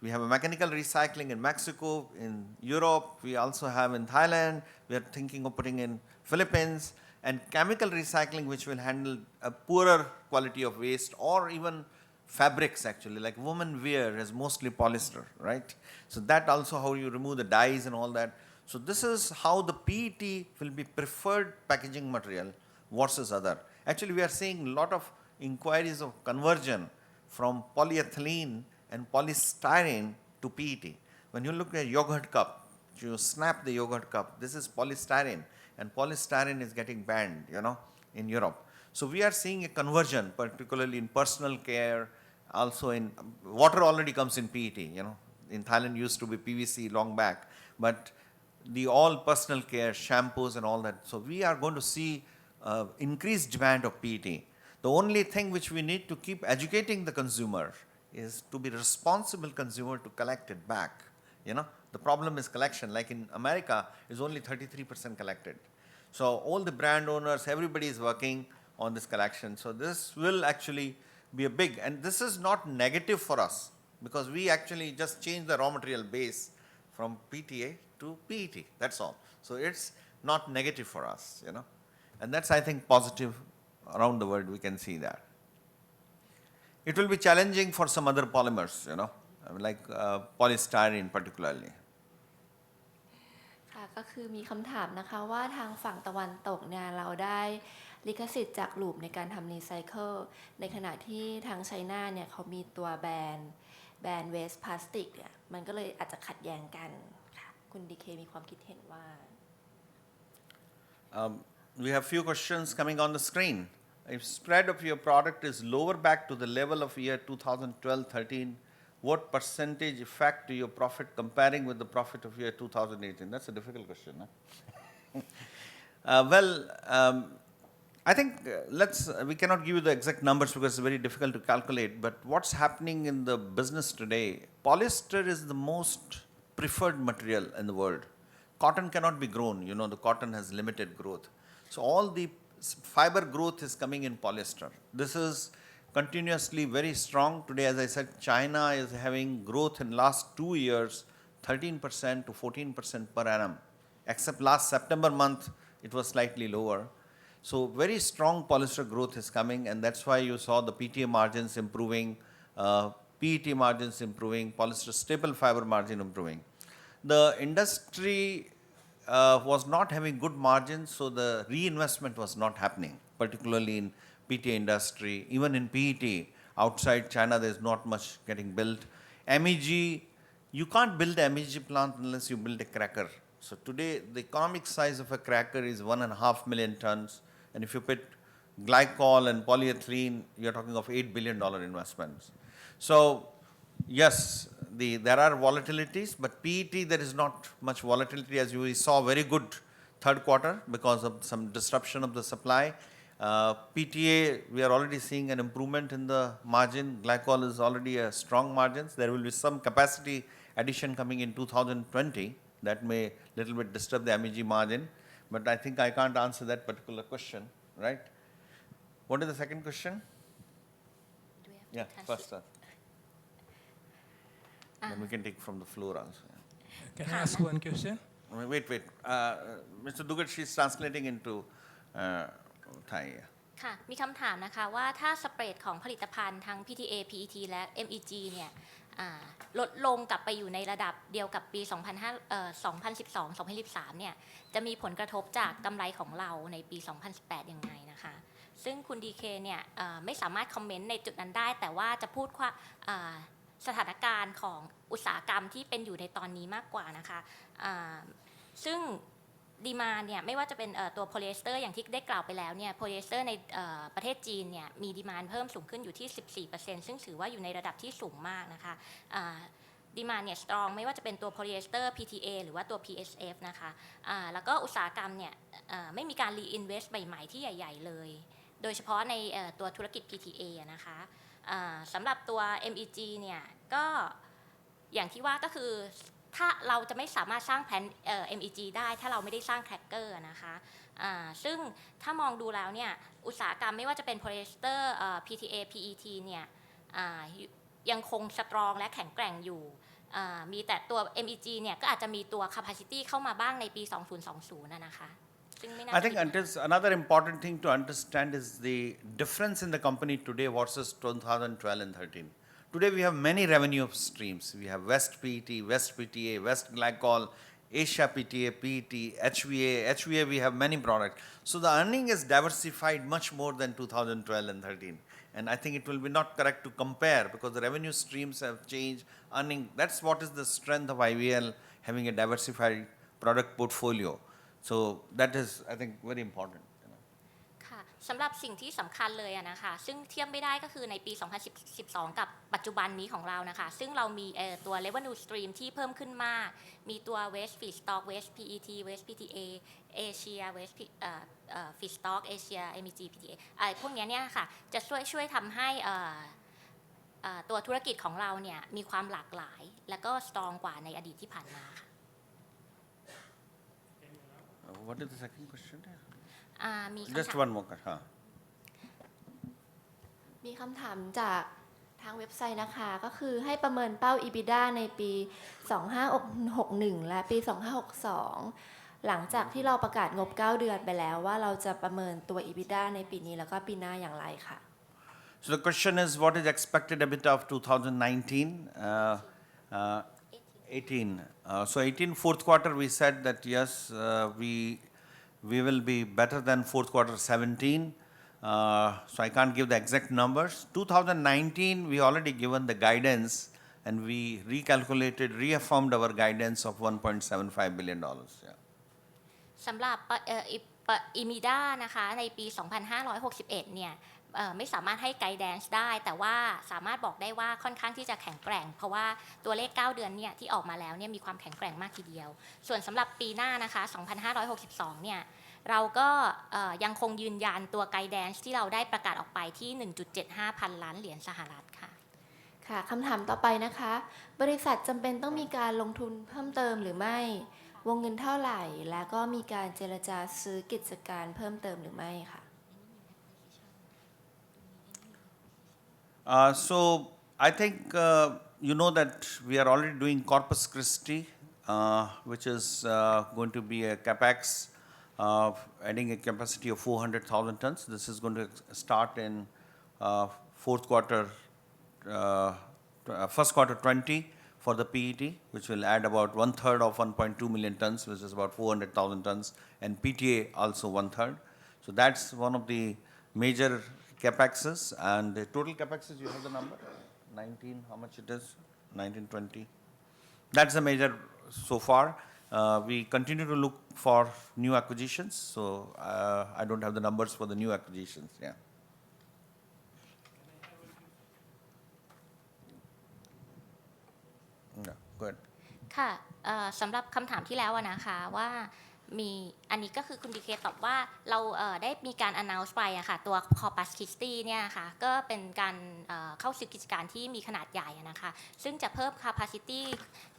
We have a mechanical recycling in Mexico, in Europe, we also have in Thailand, we are thinking of putting in Philippines, and chemical recycling which will handle a poorer quality of waste, or even fabrics actually, like women wear is mostly polyester, right? So that also how you remove the dyes and all that. So this is how the PET will be preferred packaging material versus other. Actually, we are seeing a lot of inquiries of conversion from polyethylene and polystyrene to PET. When you look at yogurt cup, you snap the yogurt cup, this is polystyrene, and polystyrene is getting banned, you know, in Europe. So we are seeing a conversion, particularly in personal care, also in water already comes in PET, you know. In Thailand used to be PVC long back, but the all personal care, shampoos and all that. So we are going to see increased demand of PET. The only thing which we need to keep educating the consumer is to be responsible consumer to collect it back, you know. The problem is collection. Like in America, is only 33% collected. So all the brand owners, everybody is working on this collection. So this will actually be a big, and this is not negative for us because we actually just change the raw material base from PTA to PET. That's all. So it's not negative for us, you know. And that's, I think, positive around the world. We can see that. It will be challenging for some other polymers, you know, like polystyrene particularly. ค่ะก็คือมีคำถามนะคะว่าทางฝั่งตะวันตกเนี่ยเราได้ลิขสิทธิ์จากลูปในการทำรีไซเคิลในขณะที่ทางไชน่าเนี่ยเขามีตัวแบนเวสพลาสติกเนี่ยมันก็เลยอาจจะขัดแย้งกันค่ะ คุณ DK มีความคิดเห็นว่า We have few questions coming on the screen. If spread of your product is lower back to the level of year 2012-13, what percentage effect to your profit comparing with the profit of year 2018? That's a difficult question. Huh? I think we cannot give you the exact numbers because it's very difficult to calculate, but what's happening in the business today, polyester is the most preferred material in the world. Cotton cannot be grown, you know, the cotton has limited growth. So all the fiber growth is coming in polyester. This is continuously very strong. Today, as I said, China is having growth in last 2 years, 13% to 14% per annum. Except last September month, it was slightly lower. So very strong polyester growth is coming, and that's why you saw the PTA margins improving, PET margins improving, polyester staple fiber margin improving. The industry was not having good margins, so the reinvestment was not happening, particularly in PTA industry. Even in PET, outside China, there's not much getting built. MEG, you can't build a MEG plant unless you build a cracker. So today, the economic size of a cracker is 1.5 million tons. And if you put glycol and polyethylene, you're talking of $8 billion investments. So, yes, there are volatilities, but PET, there is not much volatility, as we saw very good third quarter because of some disruption of the supply. PTA, we are already seeing an improvement in the margin. Glycol is already a strong margins. There will be some capacity addition coming in 2020 that may little bit disturb the MEG margin. But I think I can't answer that particular question, right? What is the second question? Do we have to Yeah, translate? first. Then we can take from the floor also. Can I ask one question? Wait. Mr. Dugat, she's translating into Thai. Yeah. ค่ะ มีคำถามนะคะว่าถ้าสเปรดของผลิตภัณฑ์ทั้ง PTA PET และ MEG เนี่ยลดลงกลับไปอยู่ในระดับเดียวกับปี 2012-2013 เนี่ยจะมีผลกระทบจากกำไรของเราในปี 2018 ยังไงนะคะซึ่งคุณ DK เนี่ยไม่สามารถคอมเมนต์ในจุดนั้นได้แต่ว่าจะพูดว่าสถานการณ์ของอุตสาหกรรมที่เป็นอยู่ในตอนนี้มากกว่านะคะซึ่งดีมานด์เนี่ยไม่ว่าจะเป็นตัวโพลีเอสเตอร์อย่างที่ได้กล่าวไปแล้วเนี่ยโพลีเอสเตอร์ในประเทศจีนเนี่ยมีดีมานด์เพิ่มสูงขึ้นอยู่ที่ 14% ซึ่งถือว่าอยู่ในระดับที่สูงมากนะคะดีมานด์เนี่ยสตรองไม่ว่าจะเป็นตัวโพลีเอสเตอร์ PTA หรือว่าตัว PSF นะคะแล้วก็อุตสาหกรรมเนี่ยไม่มีการรีอินเวสต์ใหม่ๆที่ใหญ่ๆเลยโดยเฉพาะในตัวธุรกิจ PTA นะคะสำหรับตัว MEG เนี่ยก็อย่างที่ว่าก็คือถ้าเราจะไม่สามารถสร้างแผนMEG ได้ถ้าเราไม่ได้สร้างแครกเกอร์นะคะซึ่งถ้ามองดูแล้วเนี่ยอุตสาหกรรมไม่ว่าจะเป็นโพลีเอสเตอร์PTA PET เนี่ยยังคงสตรองและแข็งแกร่งอยู่มีแต่ตัว MEG เนี่ยก็อาจจะมีตัว capacity เข้ามาบ้างในปี 2020 นะคะI think another important thing to understand is the difference in the company today versus 2012 and 13. Today we have many revenue streams. We have West PET, West PTA, West Glycol, Asia PTA, PET, HVA we have many products. So the earning is diversified much more than 2012 and 13. And I think it will be not correct to compare because the revenue streams have changed. Earning, that's what is the strength of IVL having a diversified product portfolio. So that is, I think, very important. ค่ะสำหรับสิ่งที่สำคัญเลยนะคะซึ่งเทียบไม่ได้ก็คือในปี 2012 กับปัจจุบันนี้ของเรานะคะซึ่งเรามีตัว revenue stream ที่เพิ่มขึ้นมากมีตัว waste feedstock waste PET waste PTA Asia waste feedstock Asia MEG PTA พวกนี้เนี่ยค่ะจะช่วยทำให้ตัวธุรกิจของเราเนี่ยมีความหลากหลายและก็ strong กว่าในอดีตที่ผ่านมาค่ะ What is the second question? มี Just one more question. มีคำถามจากทางเว็บไซต์นะคะก็คือให้ประเมินเป้า EBITDA ในปี 2561 และปี 2562 หลังจากที่เราประกาศงบ 9 เดือนไปแล้วว่าเราจะประเมินตัว EBITDA ในปีนี้แล้วก็ปีหน้าอย่างไรค่ะ So the question is, what is expected EBITDA of 2019? 18. So 18 fourth quarter we said that yes, we will be better than fourth quarter 17. So I can't give the exact numbers. 2019 we already given the guidance and we reaffirmed our guidance of $1.75 billion. Yeah. สำหรับอิมิดานะคะในปี 2561 เนี่ยไม่สามารถให้ไกด์แดนซ์ได้แต่ว่าสามารถบอกได้ว่าค่อนข้างที่จะแข็งแกร่งเพราะว่าตัวเลข 9 เดือนเนี่ยที่ออกมาแล้วเนี่ยมีความแข็งแกร่งมากทีเดียวส่วนสำหรับปีหน้านะคะ 2562 เนี่ยเราก็ยังคงยืนยันตัวไกด์แดนซ์ที่เราได้ประกาศออกไปที่ 1.75 พันล้านเหรียญสหรัฐค่ะค่ะคำถามต่อไปนะคะ บริษัทจำเป็นต้องมีการลงทุนเพิ่มเติมหรือไม่วงเงินเท่าไหร่และก็มีการเจรจาซื้อกิจการเพิ่มเติมหรือไม่ค่ะSo I think you know that we are already doing Corpus Christi, which is going to be a capex, adding a capacity of 400,000 tons. This is going to start in first quarter 20 for the PET, which will add about 1/3 of 1.2 million tons, which is about 400,000 tons, and PTA also 1/3. So that's one of the major capexes, and the total capexes, you have the number? 19, how much it is? 19, 20. That's the major so far. We continue to look for new acquisitions, so I don't have the numbers for the new acquisitions, yeah. Yeah, go ahead. ค่ะสำหรับคำถามที่แล้วนะคะว่ามีอันนี้ก็คือคุณดีเคตอบว่าเราได้มีการ announce ไปอะค่ะตัว Corpus Christi เนี่ยค่ะก็เป็นการเข้าซื้อกิจการที่มีขนาดใหญ่นะคะซึ่งจะเพิ่ม capacity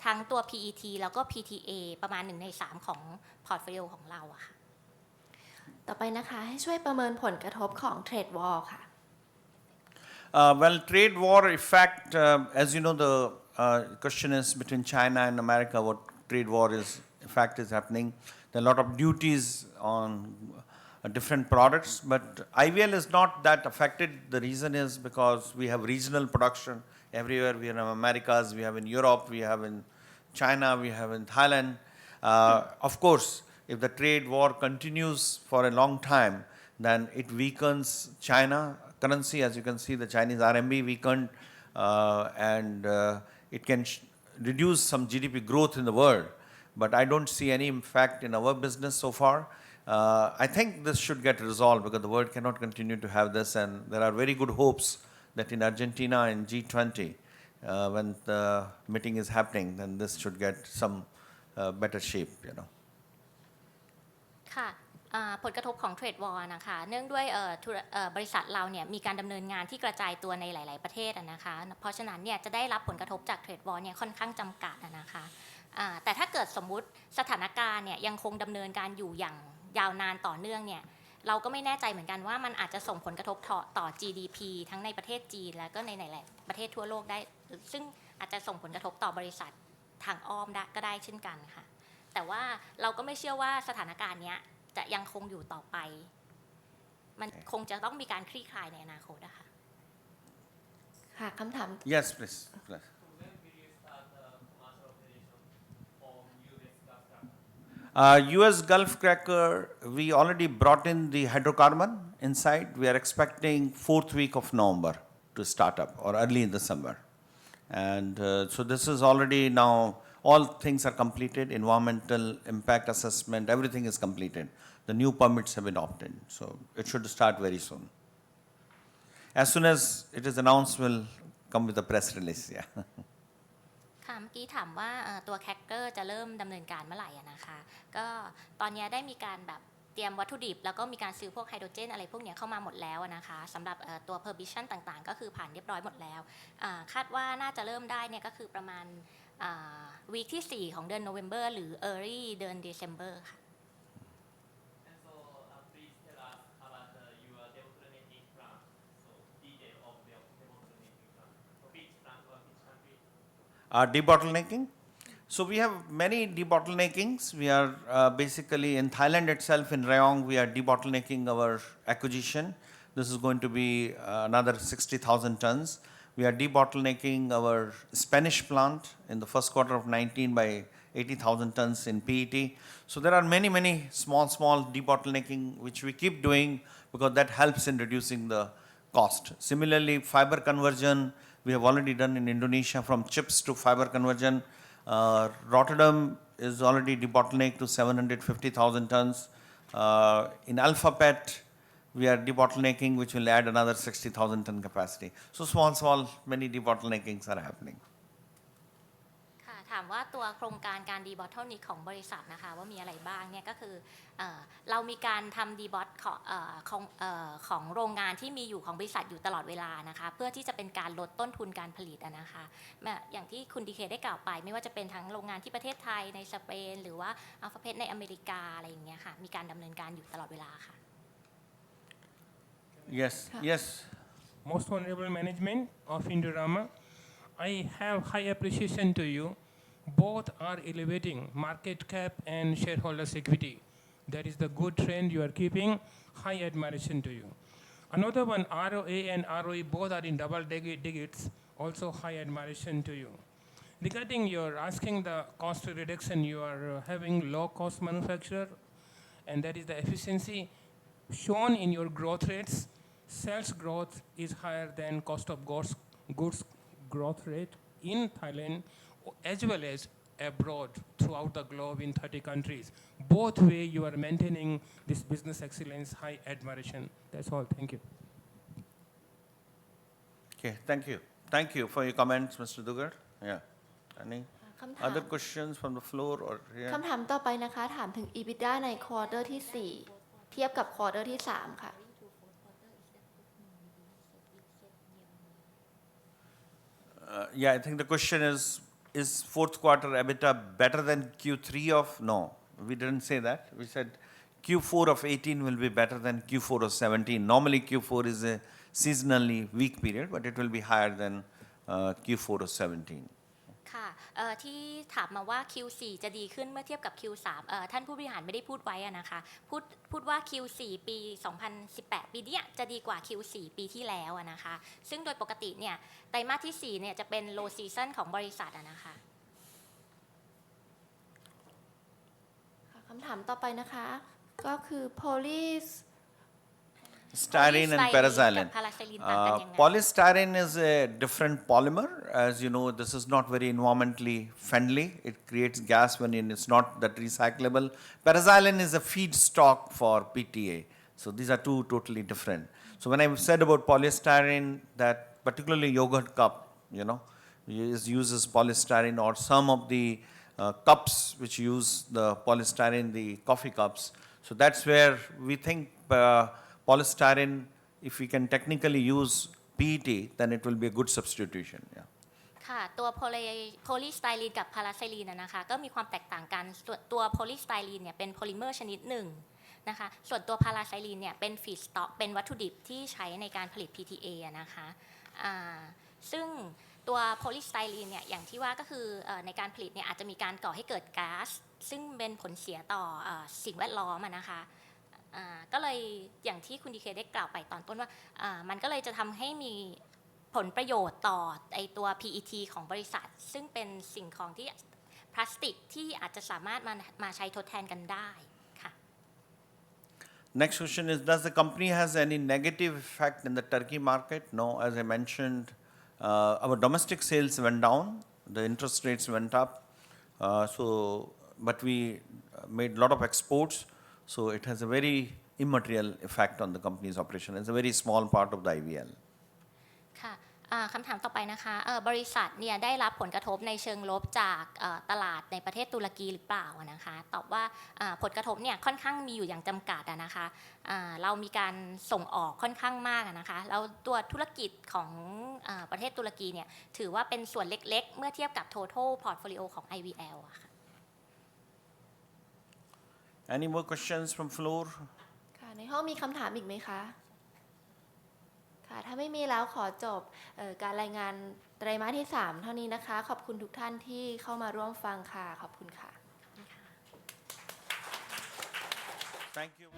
ทั้งตัว PET แล้วก็ PTA ประมาณ1 ใน 3ของ portfolio ของเราอะค่ะต่อไปนะคะให้ช่วยประเมินผลกระทบของ Trade War ค่ะ Well, trade war effect, as you know, the question is between China and America, what trade war effect is happening. There are a lot of duties on different products, but IVL is not that affected. The reason is because we have regional production everywhere. We have in Americas, we have in Europe, we have in China, we have in Thailand. Of course, if the trade war continues for a long time, then it weakens China currency. As you can see, the Chinese RMB weakened, and it can reduce some GDP growth in the world. But I don't see any impact in our business so far. I think this should get resolved because the world cannot continue to have this, and there are very good hopes that in Argentina in G20, when the meeting is happening, then this should get some better shape, you know. ค่ะผลกระทบของ Trade War นะคะเนื่องด้วยบริษัทเราเนี่ยมีการดำเนินงานที่กระจายตัวในหลายๆประเทศนะคะเพราะฉะนั้นเนี่ยจะได้รับผลกระทบจาก Trade War เนี่ยค่อนข้างจำกัดนะคะแต่ถ้าเกิดสมมุติสถานการณ์เนี่ยยังคงดำเนินการอยู่อย่างยาวนานต่อเนื่องเนี่ยเราก็ไม่แน่ใจเหมือนกันว่ามันอาจจะส่งผลกระทบต่อ GDP ทั้งในประเทศจีนและก็ในหลายๆประเทศทั่วโลกได้ซึ่งอาจจะส่งผลกระทบต่อบริษัททางอ้อมก็ได้เช่นกันค่ะแต่ว่าเราก็ไม่เชื่อว่าสถานการณ์เนี้ยจะยังคงอยู่ต่อไปมันคงจะต้องมีการคลี่คลายในอนาคตนะคะค่ะคำถาม Yes, please. US Gulf cracker, we already brought in the hydrocarbon inside. We are expecting 4th week of November to start up or early in December. And so this is already now, all things are completed, environmental impact assessment, everything is completed. The new permits have been opted. So it should start very soon. As soon as it is announced, we'll come with a press release, yeah. ค่ะเมื่อกี้ถามว่าตัวแคคเกอร์จะเริ่มดำเนินการเมื่อไหร่นะคะก็ตอนนี้ได้มีการแบบเตรียมวัตถุดิบแล้วก็มีการซื้อพวกไฮโดรเจนอะไรพวกนี้เข้ามาหมดแล้วนะคะสำหรับตัว permission ต่างๆก็คือผ่านเรียบร้อยหมดแล้วคาดว่าน่าจะเริ่มได้เนี่ยก็คือประมาณวีคที่4ของเดือน November หรือ early เดือน December ค่ะDebottlenecking. So we have many debottleneckings. We are basically in Thailand itself, in Rayong, we are debottlenecking our acquisition. This is going to be another 60,000 tons. We are debottlenecking our Spanish plant in the first quarter of 19 by 80,000 tons in PET. So there are many, many small debottlenecking which we keep doing because that helps in reducing the cost. Similarly, fiber conversion, We have already done in Indonesia from chips to fiber conversion. Rotterdam is already debottlenecked to 750,000 tons. In Alphabet, we are debottlenecking, which will add another 60,000 ton capacity. So small, many debottleneckings are happening. ค่ะถามว่าตัวโครงการการดีบอทเทิลนิกของบริษัทนะคะว่ามีอะไรบ้างเนี่ยก็คือเรามีการทำดีบอทของโรงงานที่มีอยู่ของบริษัทอยู่ตลอดเวลานะคะเพื่อที่จะเป็นการลดต้นทุนการผลิตนะคะอย่างที่คุณดีเคได้กล่าวไปไม่ว่าจะเป็นทั้งโรงงานที่ประเทศไทยในสเปนหรือว่าอัลฟาเพทในอเมริกาอะไรอย่างเงี้ยค่ะมีการดำเนินการอยู่ตลอดเวลาค่ะ Yes. Most honorable management of Indorama, I have high appreciation to you. Both are elevating market cap and shareholders equity. That is the good trend you are keeping. High admiration to you. Another one, ROA and ROE both are in double digits. Also high admiration to you. Regarding your asking the cost reduction, you are having low cost manufacturer, and that is the efficiency shown in your growth rates. Sales growth is higher than cost of goods growth rate in Thailand as well as abroad throughout the globe in 30 countries. Both way you are maintaining this business excellence, high admiration. That's all. Thank you. Okay, thank you for your comments, Mr. Dugar. Yeah. Any คำถาม other questions from the floor or here? คำถามต่อไปนะคะถามถึง EBITDA ในควอเตอร์ที่ 4 เทียบกับควอเตอร์ที่ 3 ค่ะ Yeah, I think the question is fourth quarter EBITDA better than Q3 of? No, we didn't say that. We said Q4 of 18 will be better than Q4 of 17. Normally Q4 is a seasonally weak period, but it will be higher than Q4 of 17. ค่ะที่ถามมาว่า Q4 จะดีขึ้นเมื่อเทียบกับ Q3 ท่านผู้บริหารไม่ได้พูดไว้นะคะพูดว่า Q4 ปี 2018 ปีนี้จะดีกว่า Q4 ปีที่แล้วนะคะซึ่งโดยปกติเนี่ยไตรมาสที่ 4 เนี่ยจะเป็น low season ของบริษัทนะคะคำถามต่อไปนะคะก็คือ Styrene and paraxylene. Polystyrene is a different polymer. As you know, this is not very environmentally friendly. It creates gas when it's not that recyclable. Paraxylene is a feedstock for PTA. So these are two totally different. So when I said about polystyrene, that particularly yogurt cup, uses polystyrene, or some of the cups which use the polystyrene, the coffee cups. So that's where we think polystyrene, if we can technically use PET, then it will be a good substitution. Yeah. ค่ะตัวโพลีสไตรีนกับพาราไซลีนนะคะก็มีความแตกต่างกันตัวโพลีสไตรีนเนี่ยเป็นโพลิเมอร์ชนิดหนึ่งนะคะส่วนตัวพาราไซลีนเนี่ยเป็นฟีดสต็อกเป็นวัตถุดิบที่ใช้ในการผลิต PTA นะคะซึ่งตัวโพลีสไตรีนเนี่ยอย่างที่ว่าก็คือในการผลิตเนี่ยอาจจะมีการก่อให้เกิดก๊าซซึ่งเป็นผลเสียต่อสิ่งแวดล้อมนะคะก็เลยอย่างที่คุณดีเคได้กล่าวไปตอนต้นว่ามันก็เลยจะทำให้มีผลประโยชน์ต่อไอตัว PET ของบริษัทซึ่งเป็นสิ่งของที่พลาสติกที่อาจจะสามารถมาใช้ทดแทนกันได้ค่ะ Next question is, does the company has any negative effect in the Turkey market? No, as I mentioned, our domestic sales went down, the interest rates went up, but we made a lot of exports. So it has a very immaterial effect on the company's operation. It's a very small part of the IVL. ค่ะคำถามต่อไปนะคะบริษัทเนี่ยได้รับผลกระทบในเชิงลบจากตลาดในประเทศตุรกีหรือเปล่านะคะตอบว่าผลกระทบเนี่ยค่อนข้างมีอยู่อย่างจำกัดนะคะเรามีการส่งออกค่อนข้างมากนะคะแล้วตัวธุรกิจของประเทศตุรกีเนี่ยถือว่าเป็นส่วนเล็กๆเมื่อเทียบกับ total portfolio ของ IVL ค่ะ Any more questions from floor? ค่ะในห้องมีคำถามอีกไหมคะค่ะถ้าไม่มีแล้วขอจบการรายงานไตรมาสที่ 3 เท่านี้นะคะขอบคุณทุกท่านที่เข้ามาร่วมฟังค่ะขอบคุณค่ะ Thank you.